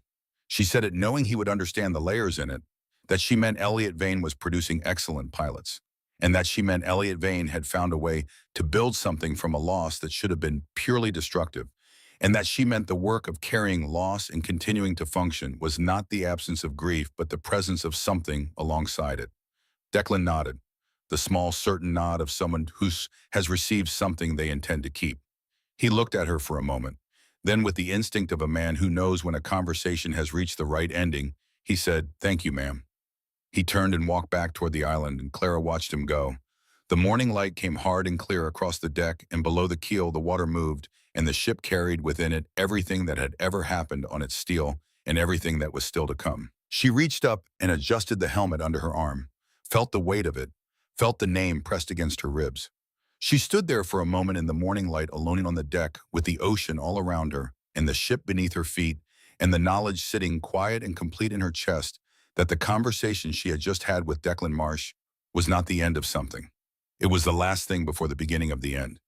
She said it knowing he would understand the layers in it, that she meant Elliot Vane was producing excellent pilots, and that she meant Elliot Vane had found a way to build something from a loss that should have been purely destructive, and that she meant the work of carrying loss and continuing to function was not the absence of grief but the presence of something alongside it. Declan nodded, the small certain nod of someone who has received something they intend to keep. He looked at her for a moment. Then, with the instinct of a man who knows when a conversation has reached the right ending, he said, "Thank you, ma'am." He turned and walked back toward the island, and Clara watched him go. The morning light came hard and clear across the deck, and below the keel the water moved, and the ship carried within it everything that had ever happened on its steel and everything that was still to come. She reached up and adjusted the helmet under her arm, felt the weight of it, felt the name pressed against her ribs. She stood there for a moment in the morning light alone on the deck with the ocean all around her and the ship beneath her feet and the knowledge sitting quiet and complete in her chest that the conversation she had just had with Declan Marsh was not the end of something. It was the last thing before the beginning of the end.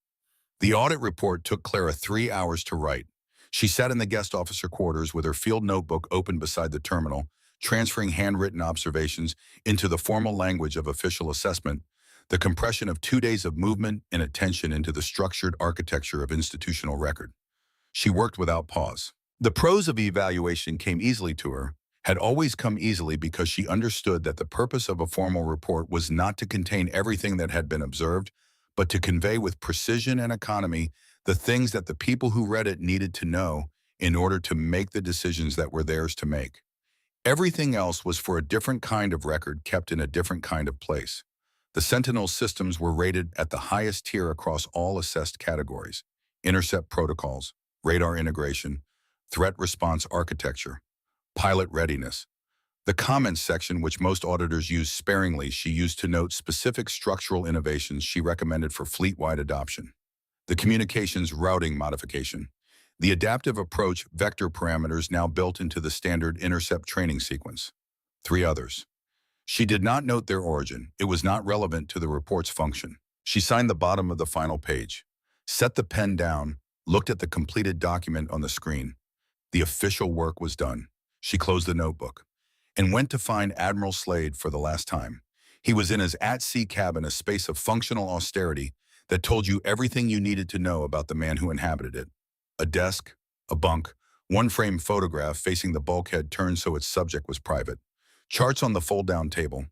The audit report took Clara 3 hours to write. She sat in the guest officer quarters with her field notebook open beside the terminal, transferring handwritten observations into the formal language of official assessment, the compression of 2 days of movement and attention into the structured architecture of institutional record. She worked without pause. The prose of evaluation came easily to her, had always come easily because she understood that the purpose of a formal report was not to contain everything that had been observed, but to convey with precision and economy the things that the people who read it needed to know in order to make the decisions that were theirs to make. Everything else was for a different kind of record kept in a different kind of place. The Sentinel systems were rated at the highest tier across all assessed categories: intercept protocols, radar integration, threat response architecture, pilot readiness. The comments section, which most auditors use sparingly, she used to note specific structural innovations she recommended for fleet-wide adoption. The communications routing modification. The adaptive approach vector parameters now built into the standard intercept training sequence. 3 others. She did not note their origin. It was not relevant to the report's function. She signed the bottom of the final page, set the pen down, looked at the completed document on the screen. The official work was done. She closed the notebook and went to find Admiral Slade for the last time. He was in his at-sea cabin, a space of functional austerity that told you everything you needed to know about the man who inhabited it. A desk, a bunk, one-frame photograph facing the bulkhead turned so its subject was private. Charts on the fold-down table.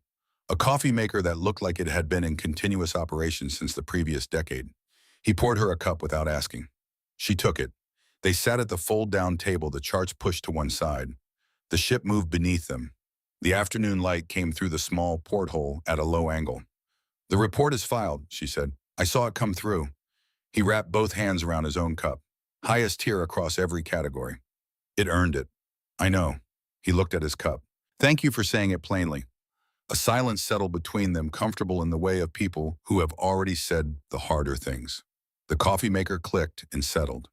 A coffee maker that looked like it had been in continuous operation since the previous decade. He poured her a cup without asking. She took it. They sat at the fold-down table, the charts pushed to one side. The ship moved beneath them. The afternoon light came through the small porthole at a low angle. "The report is filed," she said. "I saw it come through." He wrapped both hands around his own cup. Highest tier across every category. "It earned it." "I know." He looked at his cup. "Thank you for saying it plainly." A silence settled between them, comfortable in the way of people who have already said the harder things. The coffee maker clicked and settled.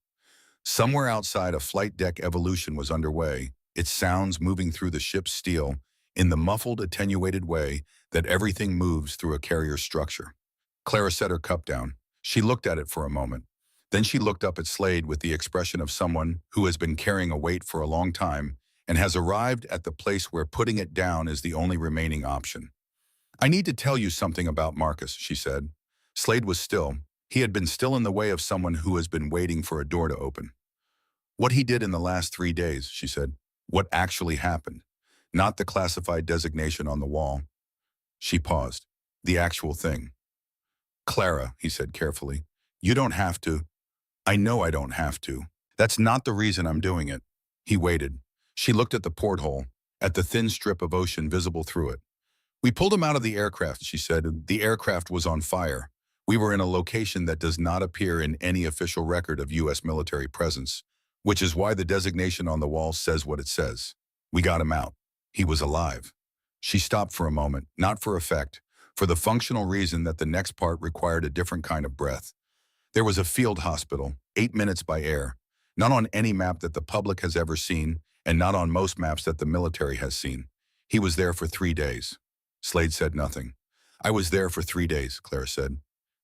Somewhere outside, a flight deck evolution was underway, its sounds moving through the ship's steel in the muffled, attenuated way that everything moves through a carrier's structure. Clara set her cup down. She looked at it for a moment. Then she looked up at Slade with the expression of someone who has been carrying a weight for a long time and has arrived at the place where putting it down is the only remaining option. "I need to tell you something about Marcus," she said. Slade was still. He had been still in the way of someone who has been waiting for a door to open. "What he did in the last 3 days," she said. "What actually happened. Not the classified designation on the wall." She paused. "The actual thing." "Clara," he said carefully, "you don't have to." "I know I don't have to. That's not the reason I'm doing it." He waited. She looked at the porthole, at the thin strip of ocean visible through it. "We pulled him out of the aircraft," she said. "The aircraft was on fire. We were in a location that does not appear in any official record of U.S. military presence, which is why the designation on the wall says what it says. We got him out. He was alive." She stopped for a moment, not for effect, for the functional reason that the next part required a different kind of breath. There was a field hospital, 8 minutes by air, not on any map that the public has ever seen, and not on most maps that the military has seen. He was there for 3 days. Slade said nothing. I was there for 3 days, Clara said.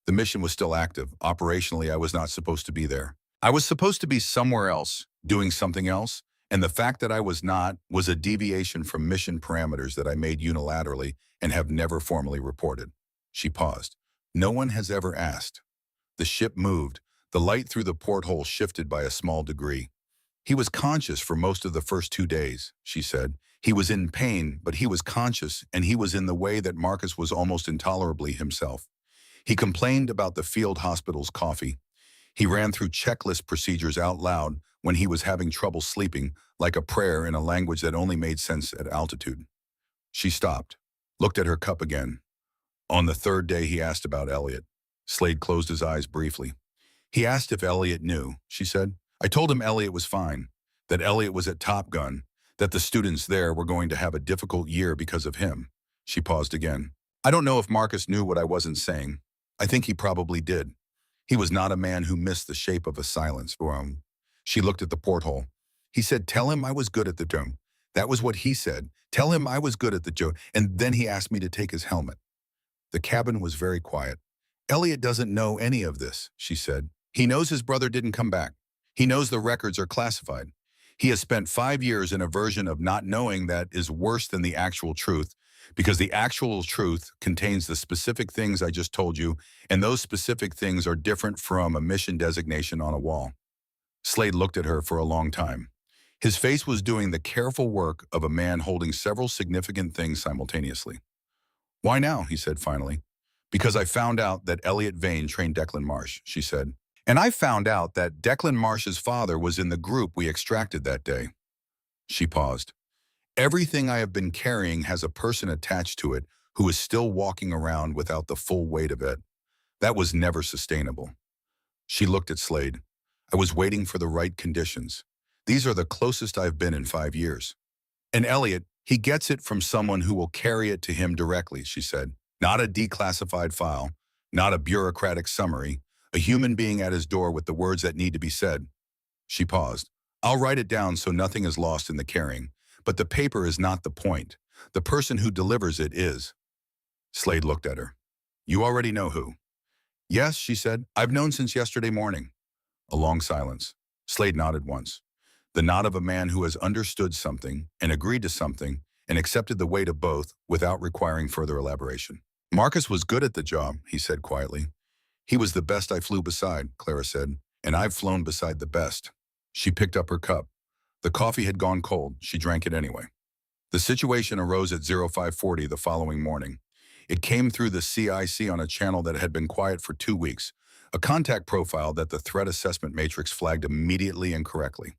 The mission was still active. Operationally, I was not supposed to be there. I was supposed to be somewhere else, doing something else, and the fact that I was not was a deviation from mission parameters that I made unilaterally and have never formally reported. She paused. No one has ever asked. The ship moved. The light through the porthole shifted by a small degree. He was conscious for most of the first 2 days, she said. He was in pain, but he was conscious, and he was in the way that Marcus was almost intolerably himself. He complained about the field hospital's coffee. He ran through checklist procedures out loud when he was having trouble sleeping, like a prayer in a language that only made sense at altitude. She stopped, looked at her cup again. On the 3rd day, he asked about Elliot. Slade closed his eyes briefly. He asked if Elliot knew, she said. I told him Elliot was fine, that Elliot was at Top Gun, that the students there were going to have a difficult year because of him. She paused again. I don't know if Marcus knew what I wasn't saying. I think he probably did. He was not a man who missed the shape of a silence. She looked at the porthole. He said, tell him I was good at the joke. That was what he said. Tell him I was good at the joke. And then he asked me to take his helmet. The cabin was very quiet. Elliot doesn't know any of this, she said. He knows his brother didn't come back. He knows the records are classified. He has spent 5 years in a version of not knowing that is worse than the actual truth, because the actual truth contains the specific things I just told you, and those specific things are different from a mission designation on a wall. Slade looked at her for a long time. His face was doing the careful work of a man holding several significant things simultaneously. Why now, he said finally. Because I found out that Elliot Vane trained Declan Marsh, she said. And I found out that Declan Marsh's father was in the group we extracted that day. She paused. Everything I have been carrying has a person attached to it who is still walking around without the full weight of it. That was never sustainable. She looked at Slade. I was waiting for the right conditions. These are the closest I've been in 5 years. And Elliot, he gets it from someone who will carry it to him directly, she said. Not a declassified file, not a bureaucratic summary, a human being at his door with the words that need to be said. She paused. I'll write it down so nothing is lost in the carrying, but the paper is not the point. The person who delivers it is. Slade looked at her. You already know who. Yes, she said. I've known since yesterday morning. A long silence. Slade nodded once. The nod of a man who has understood something and agreed to something and accepted the weight of both without requiring further elaboration. Marcus was good at the job, he said quietly. He was the best I flew beside, Clara said, and I've flown beside the best. She picked up her cup. The coffee had gone cold. She drank it anyway. The situation arose at 0540 the following morning. It came through the CIC on a channel that had been quiet for 2 weeks, a contact profile that the threat assessment matrix flagged immediately and correctly.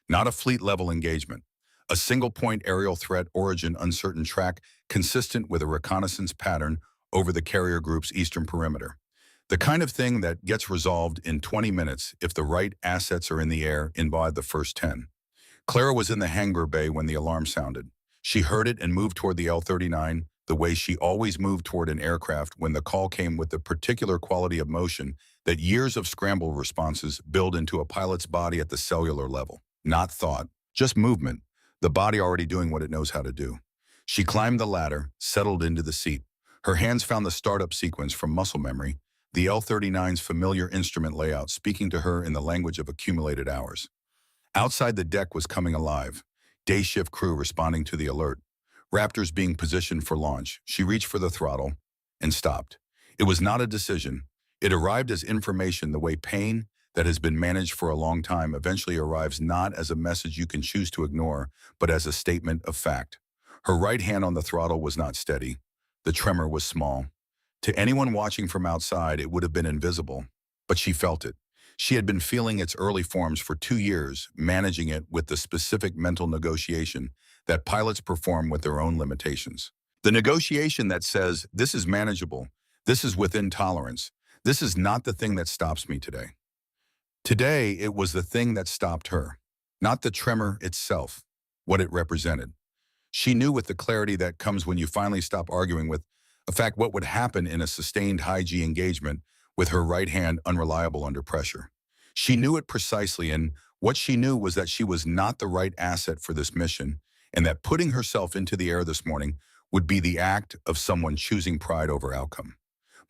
Not a fleet-level engagement. A single-point aerial threat origin uncertain track consistent with a reconnaissance pattern over the carrier group's eastern perimeter. The kind of thing that gets resolved in 20 minutes if the right assets are in the air inside the first 10. Clara was in the hangar bay when the alarm sounded. She heard it and moved toward the L-39 the way she always moved toward an aircraft when the call came with the particular quality of motion that years of scramble responses build into a pilot's body at the cellular level. Not thought, just movement, the body already doing what it knows how to do. She climbed the ladder, settled into the seat. Her hands found the startup sequence from muscle memory, the L-39's familiar instrument layout speaking to her in the language of accumulated hours. Outside the deck was coming alive. Day shift crew responding to the alert. Raptors being positioned for launch. She reached for the throttle and stopped. It was not a decision. It arrived as information the way pain that has been managed for a long time eventually arrives not as a message you can choose to ignore, but as a statement of fact. Her right hand on the throttle was not steady. The tremor was small. To anyone watching from outside, it would have been invisible, but she felt it. She had been feeling its early forms for 2 years, managing it with the specific mental negotiation that pilots perform with their own limitations. The negotiation that says, this is manageable, this is within tolerance, this is not the thing that stops me today. Today, it was the thing that stopped her, not the tremor itself, what it represented. She knew with the clarity that comes when you finally stop arguing with In fact, what would happen in a sustained high-G engagement with her right hand unreliable under pressure. She knew it precisely, and what she knew was that she was not the right asset for this mission, and that putting herself into the air this morning would be the act of someone choosing pride over outcome.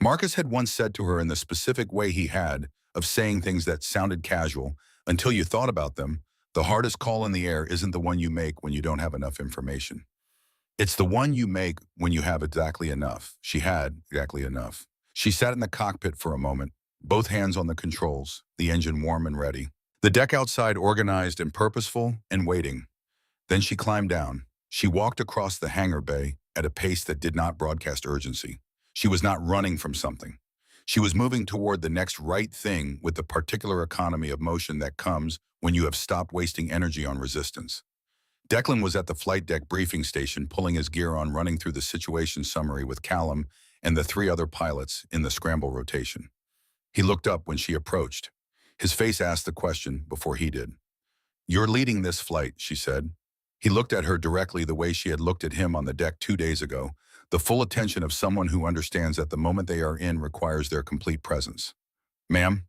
Marcus had once said to her in the specific way he had of saying things that sounded casual until you thought about them, the hardest call in the air isn't the one you make when you don't have enough information. It's the one you make when you have exactly enough. She had exactly enough. She sat in the cockpit for a moment, both hands on the controls, the engine warm and ready. The deck outside organized and purposeful and waiting. Then she climbed down. She walked across the hangar bay at a pace that did not broadcast urgency. She was not running from something. She was moving toward the next right thing with the particular economy of motion that comes when you have stopped wasting energy on resistance. Declan was at the flight deck briefing station pulling his gear on, running through the situation summary with Callum and the three other pilots in the scramble rotation. He looked up when she approached. His face asked the question before he did. "You're leading this flight," she said. He looked at her directly the way she had looked at him on the deck 2 days ago, the full attention of someone who understands that the moment they are in requires their complete presence. "Ma'am,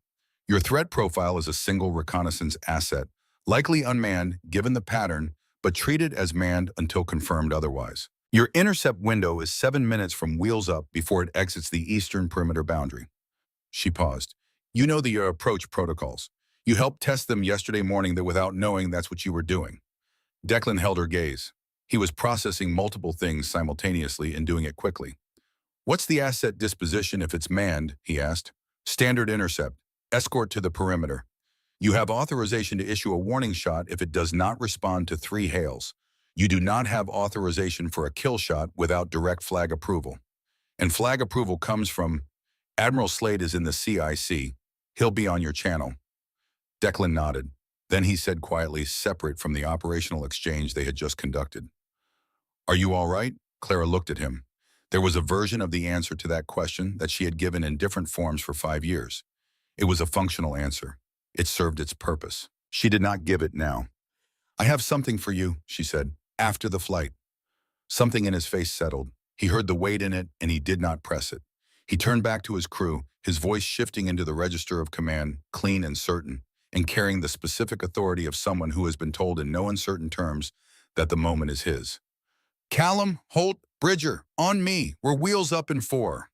your threat profile is a single reconnaissance asset, likely unmanned given the pattern, but treated as manned until confirmed otherwise. Your intercept window is 7 minutes from wheels up before it exits the eastern perimeter boundary." She paused. "You know the approach protocols. You helped test them yesterday morning without knowing that's what you were doing." Declan held her gaze. He was processing multiple things simultaneously and doing it quickly. "What's the asset disposition if it's manned?" he asked. "Standard intercept. Escort to the perimeter. You have authorization to issue a warning shot if it does not respond to 3 hails. You do not have authorization for a kill shot without direct flag approval. And flag approval comes from Admiral Slade is in the CIC. He'll be on your channel." Declan nodded. Then he said quietly, separate from the operational exchange they had just conducted. "Are you all right?" Clara looked at him. There was a version of the answer to that question that she had given in different forms for 5 years. It was a functional answer. It served its purpose. She did not give it now. "I have something for you," she said, "after the flight." Something in his face settled. He heard the weight in it, and he did not press it. He turned back to his crew, his voice shifting into the register of command, clean and certain, and carrying the specific authority of someone who has been told in no uncertain terms that the moment is his. "Callum, Holt, Bridger, on me. We're wheels up in 4.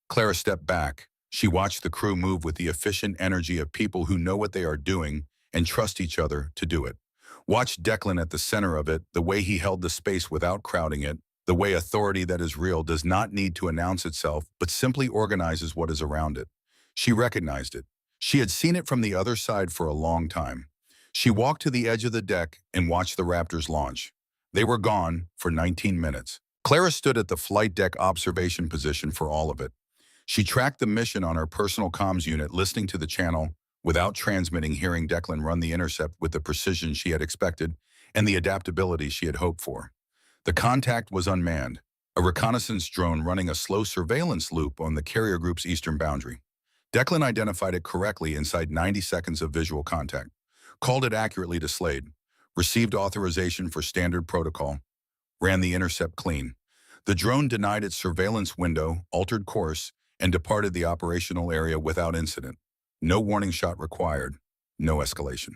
Clara stepped back. She watched the crew move with the efficient energy of people who know what they are doing and trust each other to do it. Watched Declan at the center of it, the way he held the space without crowding it, the way authority that is real does not need to announce itself, but simply organizes what is around it. She recognized it. She had seen it from the other side for a long time. She walked to the edge of the deck and watched the Raptors launch. They were gone for 19 minutes. Clara stood at the flight deck observation position for all of it. She tracked the mission on her personal comms unit, listening to the channel without transmitting, hearing Declan run the intercept with the precision she had expected and the adaptability she had hoped for. The contact was unmanned, a reconnaissance drone running a slow surveillance loop on the carrier group's eastern boundary. Declan identified it correctly inside 90 seconds of visual contact, called it accurately to Slade, received authorization for standard protocol, ran the intercept clean. The drone denied its surveillance window, altered course, and departed the operational area without incident. No warning shot required, no escalation.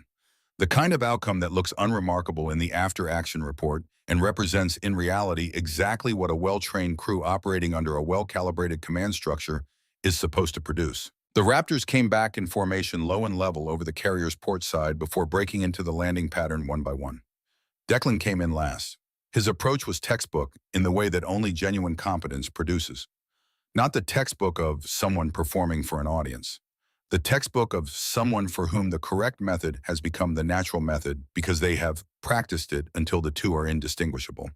The kind of outcome that looks unremarkable in the after-action report and represents in reality exactly what a well-trained crew operating under a well-calibrated command structure is supposed to produce. The Raptors came back in formation low and level over the carrier's port side before breaking into the landing pattern one by one. Declan came in last. His approach was textbook in the way that only genuine competence produces. Not the textbook of someone performing for an audience. The textbook of someone for whom the correct method has become the natural method because they have practiced it until the two are indistinguishable.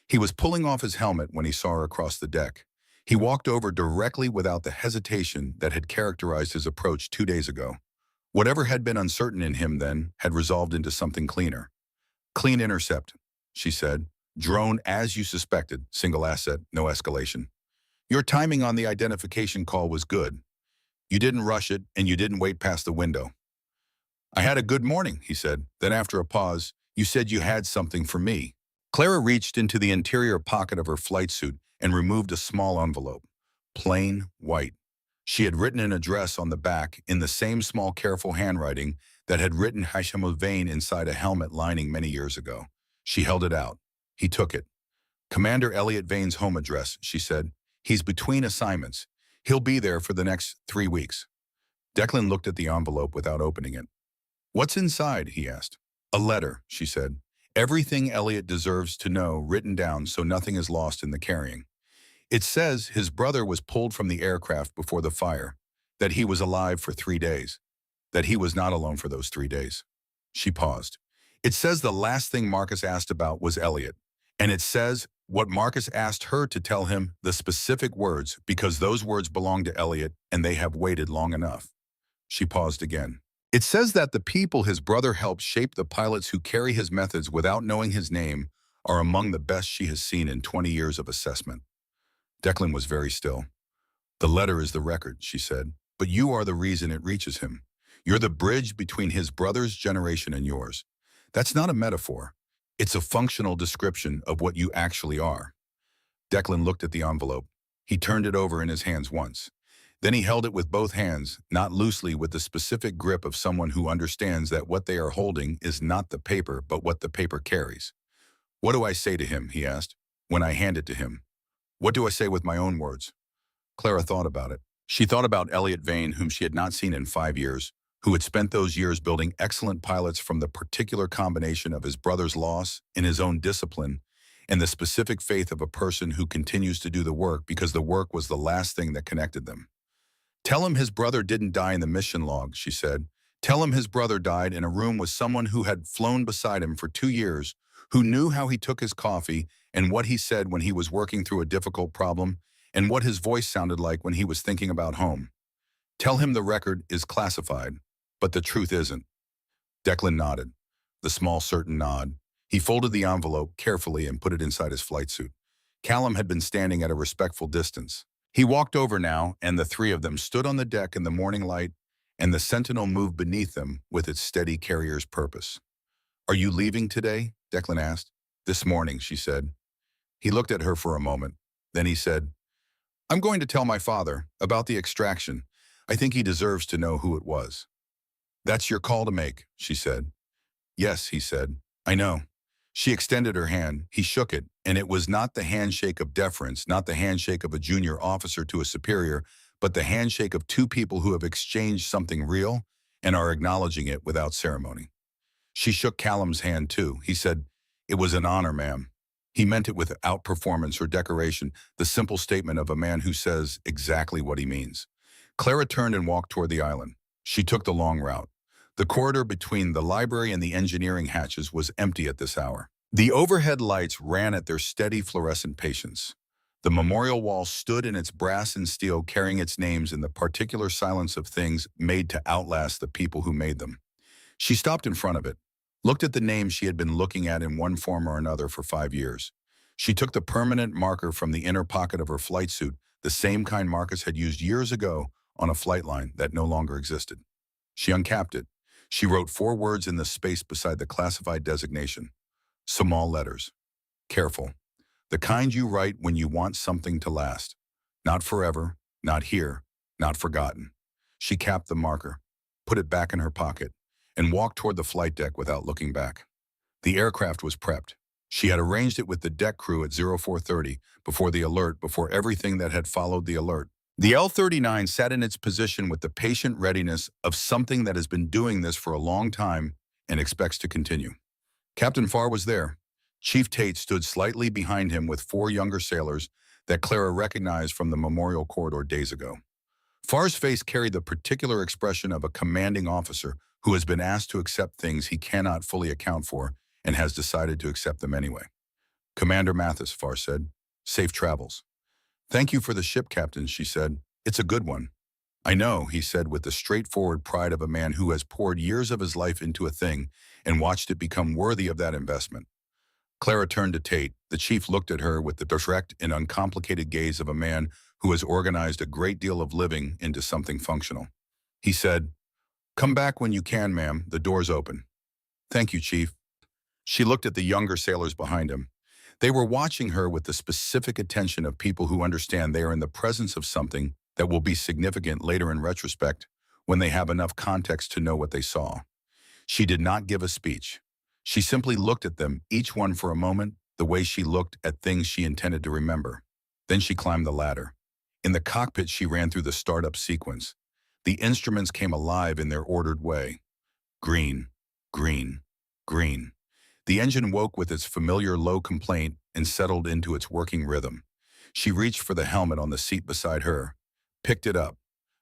He was pulling off his helmet when he saw her across the deck. He walked over directly without the hesitation that had characterized his approach 2 days ago. Whatever had been uncertain in him then had resolved into something cleaner. "Clean intercept," she said. "Drone as you suspected, single asset, no escalation. Your timing on the identification call was good. You didn't rush it, and you didn't wait past the window." "I had a good morning," he said. Then after a pause, "You said you had something for me." Clara reached into the interior pocket of her flight suit and removed a small envelope. Plain white. She had written an address on the back in the same small, careful handwriting that had written Hisham Vane inside a helmet lining many years ago. She held it out. He took it. Commander Elliot Vane's home address, she said. He's between assignments. He'll be there for the next 3 weeks. Declan looked at the envelope without opening it. What's inside? He asked. A letter, she said. Everything Elliot deserves to know written down so nothing is lost in the carrying. It says his brother was pulled from the aircraft before the fire, that he was alive for 3 days, that he was not alone for those 3 days. She paused. It says the last thing Marcus asked about was Elliot, and it says what Marcus asked her to tell him the specific words because those words belong to Elliot and they have waited long enough. She paused again. It says that the people his brother helped shape the pilots who carry his methods without knowing his name are among the best she has seen in 20 years of assessment. Declan was very still. The letter is the record, she said, but you are the reason it reaches him. You're the bridge between his brother's generation and yours. That's not a metaphor. It's a functional description of what you actually are. Declan looked at the envelope. He turned it over in his hands once. Then he held it with both hands, not loosely, with the specific grip of someone who understands that what they are holding is not the paper, but what the paper carries. What do I say to him, he asked, when I hand it to him? What do I say with my own words? Clara thought about it. She thought about Elliot Vane, whom she had not seen in 5 years, who had spent those years building excellent pilots from the particular combination of his brother's loss in his own discipline and the specific faith of a person who continues to do the work because the work was the last thing that connected them. Tell him his brother didn't die in the mission log, she said. Tell him his brother died in a room with someone who had flown beside him for 2 years, who knew how he took his coffee and what he said when he was working through a difficult problem and what his voice sounded like when he was thinking about home. Tell him the record is classified, but the truth isn't. Declan nodded, the small certain nod. He folded the envelope carefully and put it inside his flight suit. Callum had been standing at a respectful distance. He walked over now, and the three of them stood on the deck in the morning light, and the Sentinel moved beneath them with its steady carrier's purpose. Are you leaving today? Declan asked. This morning, she said. He looked at her for a moment. Then he said, I'm going to tell my father about the extraction. I think he deserves to know who it was. That's your call to make, she said. Yes, he said. I know. She extended her hand. He shook it, and it was not the handshake of deference, not the handshake of a junior officer to a superior, but the handshake of two people who have exchanged something real and are acknowledging it without ceremony. She shook Callum's hand too. He said, It was an honor, ma'am. He meant it without performance or decoration, the simple statement of a man who says exactly what he means. Clara turned and walked toward the island. She took the long route. The corridor between the library and the engineering hatches was empty at this hour. The overhead lights ran at their steady fluorescent patience. The memorial wall stood in its brass and steel, carrying its names in the particular silence of things made to outlast the people who made them. She stopped in front of it, looked at the names she had been looking at in one form or another for 5 years. She took the permanent marker from the inner pocket of her flight suit, the same kind Marcus had used years ago on a flight line that no longer existed. She uncapped it. She wrote 4 words in the space beside the classified designation. Small letters. Careful. The kind you write when you want something to last. Not forever, not here, not forgotten. She capped the marker, put it back in her pocket, and walked toward the flight deck without looking back. The aircraft was prepped. She had arranged it with the deck crew at 0430, before the alert, before everything that had followed the alert. The L-39 sat in its position with the patient readiness of something that has been doing this for a long time and expects to continue. Captain Farr was there. Chief Tate stood slightly behind him with 4 younger sailors that Clara recognized from the memorial corridor days ago. Farr's face carried the particular expression of a commanding officer who has been asked to accept things he cannot fully account for and has decided to accept them anyway. Commander Mathis, Farr said. Safe travels. Thank you for the ship, Captain, she said. It's a good one. I know, he said with the straightforward pride of a man who has poured years of his life into a thing and watched it become worthy of that investment. Clara turned to Tate. The chief looked at her with the direct and uncomplicated gaze of a man who has organized a great deal of living into something functional. He said, Come back when you can, ma'am. The door's open. Thank you, Chief. She looked at the younger sailors behind him. They were watching her with the specific attention of people who understand they are in the presence of something that will be significant later in retrospect when they have enough context to know what they saw. She did not give a speech. She simply looked at them, each one for a moment, the way she looked at things she intended to remember. Then she climbed the ladder. In the cockpit, she ran through the startup sequence. The instruments came alive in their ordered way. Green, green, green. The engine woke with its familiar low complaint and settled into its working rhythm. She reached for the helmet on the seat beside her, picked it up.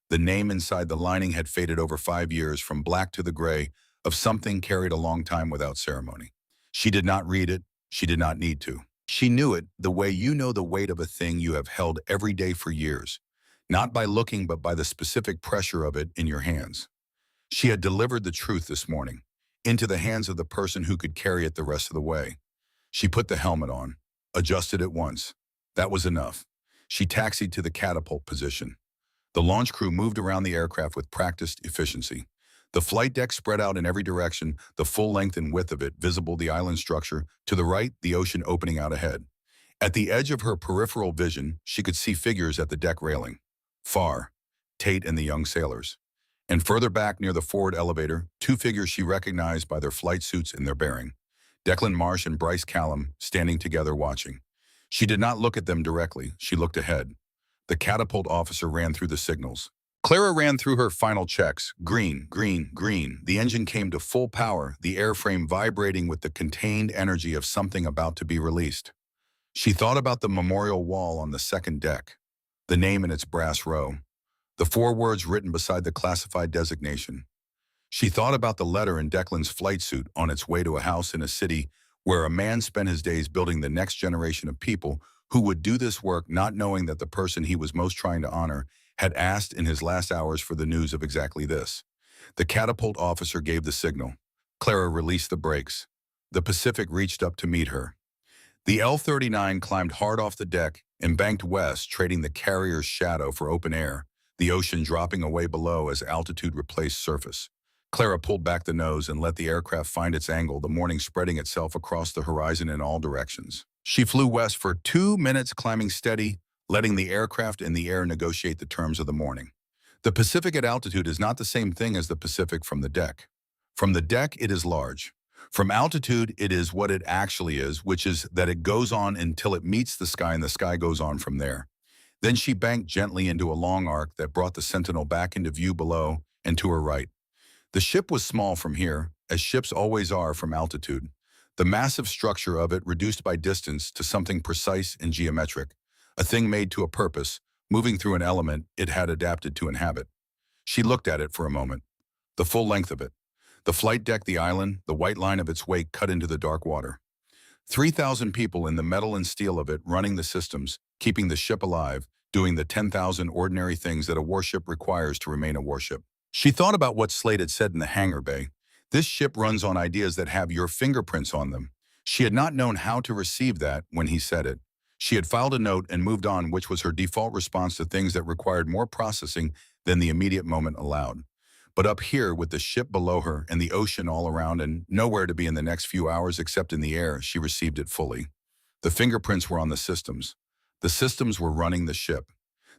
The name inside the lining had faded over 5 years from black to the gray of something carried a long time without ceremony. She did not read it. She did not need to. She knew it the way you know the weight of a thing you have held every day for years, not by looking but by the specific pressure of it in your hands. She had delivered the truth this morning, into the hands of the person who could carry it the rest of the way. She put the helmet on, adjusted it once. That was enough. She taxied to the catapult position. The launch crew moved around the aircraft with practiced efficiency. The flight deck spread out in every direction, the full length and width of it visible the island structure, to the right, the ocean opening out ahead. At the edge of her peripheral vision, she could see figures at the deck railing. Far, Tate and the young sailors. And further back near the forward elevator, two figures she recognized by their flight suits and their bearing. Declan Marsh and Bryce Callum standing together watching. She did not look at them directly, she looked ahead. The catapult officer ran through the signals. Clara ran through her final checks. Green, green, green. The engine came to full power, the airframe vibrating with the contained energy of something about to be released. She thought about the memorial wall on the second deck, the name in its brass row, the 4 words written beside the classified designation. She thought about the letter in Declan's flight suit on its way to a house in a city where a man spent his days building the next generation of people who would do this work not knowing that the person he was most trying to honor had asked in his last hours for the news of exactly this. The catapult officer gave the signal. Clara released the brakes. The Pacific reached up to meet her. The L-39 climbed hard off the deck and banked west, trading the carrier's shadow for open air, the ocean dropping away below as altitude replaced surface. Clara pulled back the nose and let the aircraft find its angle, the morning spreading itself across the horizon in all directions. She flew west for 2 minutes, climbing steady, letting the aircraft in the air negotiate the terms of the morning. The Pacific at altitude is not the same thing as the Pacific from the deck. From the deck, it is large. From altitude, it is what it actually is, which is that it goes on until it meets the sky and the sky goes on from there. Then she banked gently into a long arc that brought the Sentinel back into view below and to her right. The ship was small from here, as ships always are from altitude. The massive structure of it reduced by distance to something precise and geometric, a thing made to a purpose, moving through an element it had adapted to inhabit. She looked at it for a moment, the full length of it. The flight deck, the island, the white line of its wake cut into the dark water. 3,000 people in the metal and steel of it running the systems, keeping the ship alive, doing the 10,000 ordinary things that a warship requires to remain a warship. She thought about what Slade had said in the hangar bay. This ship runs on ideas that have your fingerprints on them. She had not known how to receive that when he said it. She had filed a note and moved on, which was her default response to things that required more processing than the immediate moment allowed. But up here, with the ship below her and the ocean all around and nowhere to be in the next few hours except in the air, she received it fully. The fingerprints were on the systems. The systems were running the ship.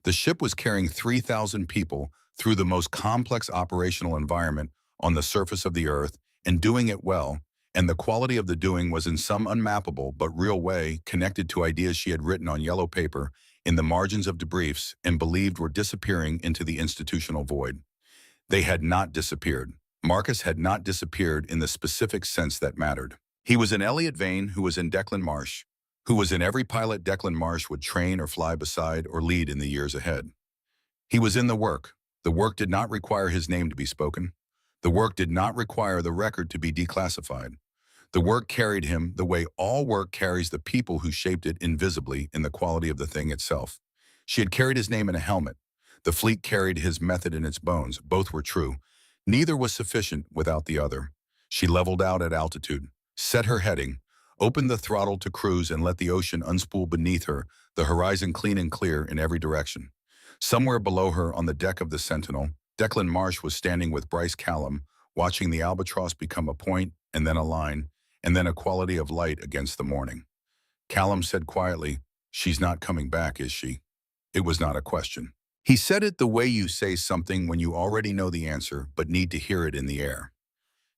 The ship was carrying 3,000 people through the most complex operational environment on the surface of the Earth and doing it well, and the quality of the doing was in some unmappable but real way connected to ideas she had written on yellow paper in the margins of debriefs and believed were disappearing into the institutional void. They had not disappeared. Marcus had not disappeared in the specific sense that mattered. He was in Elliot Vane, who was in Declan Marsh, who was in every pilot Declan Marsh would train or fly beside or lead in the years ahead. He was in the work. The work did not require his name to be spoken. The work did not require the record to be declassified. The work carried him the way all work carries the people who shaped it invisibly in the quality of the thing itself. She had carried his name in a helmet. The fleet carried his method in its bones. Both were true. Neither was sufficient without the other. She leveled out at altitude, set her heading, opened the throttle to cruise and let the ocean unspool beneath her, the horizon clean and clear in every direction. Somewhere below her on the deck of the Sentinel, Declan Marsh was standing with Bryce Callum, watching the albatross become a point and then a line, and then a quality of light against the morning. Callum said quietly, "She's not coming back, is she?" It was not a question. He said it the way you say something when you already know the answer but need to hear it in the air.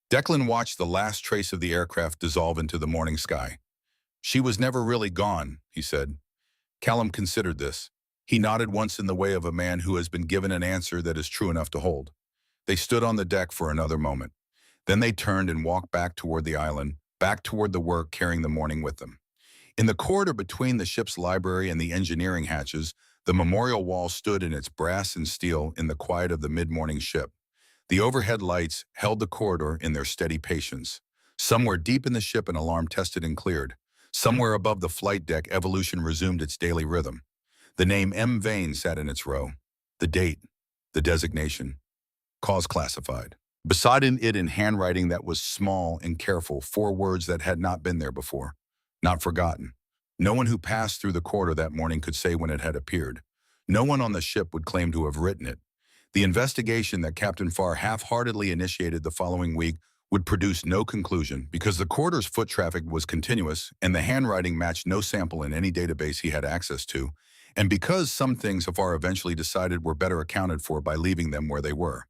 Declan watched the last trace of the aircraft dissolve into the morning sky. "She was never really gone," he said. Callum considered this. He nodded once in the way of a man who has been given an answer that is true enough to hold. They stood on the deck for another moment. Then they turned and walked back toward the island, back toward the work carrying the morning with them. In the corridor between the ship's library and the engineering hatches, the memorial wall stood in its brass and steel in the quiet of the mid-morning ship. The overhead lights held the corridor in their steady patience. Somewhere deep in the ship, an alarm tested and cleared. Somewhere above the flight deck, evolution resumed its daily rhythm. The name M. Vane sat in its row. The date, the designation, cause classified. Beside it in handwriting that was small and careful, 4 words that had not been there before. Not forgotten. No one who passed through the corridor that morning could say when it had appeared. No one on the ship would claim to have written it. The investigation that Captain Farr half-heartedly initiated the following week would produce no conclusion because the corridor's foot traffic was continuous and the handwriting matched no sample in any database he had access to, and because some things Farr eventually decided were better accounted for by leaving them where they were.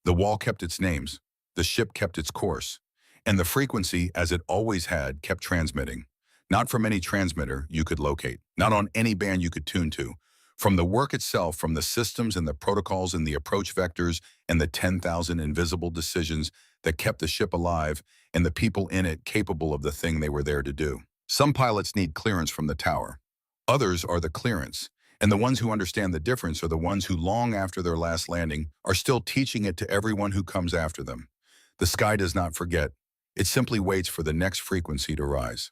The wall kept its names, the ship kept its course, and the frequency, as it always had, kept transmitting. Not from any transmitter you could locate, not on any band you could tune to. From the work itself, from the systems and the protocols and the approach vectors and the 10,000 invisible decisions that kept the ship alive and the people in it capable of the thing they were there to do. Some pilots need clearance from the tower. Others are the clearance. And the ones who understand the difference are the ones who, long after their last landing, are still teaching it to everyone who comes after them. The sky does not forget. It simply waits for the next frequency to rise.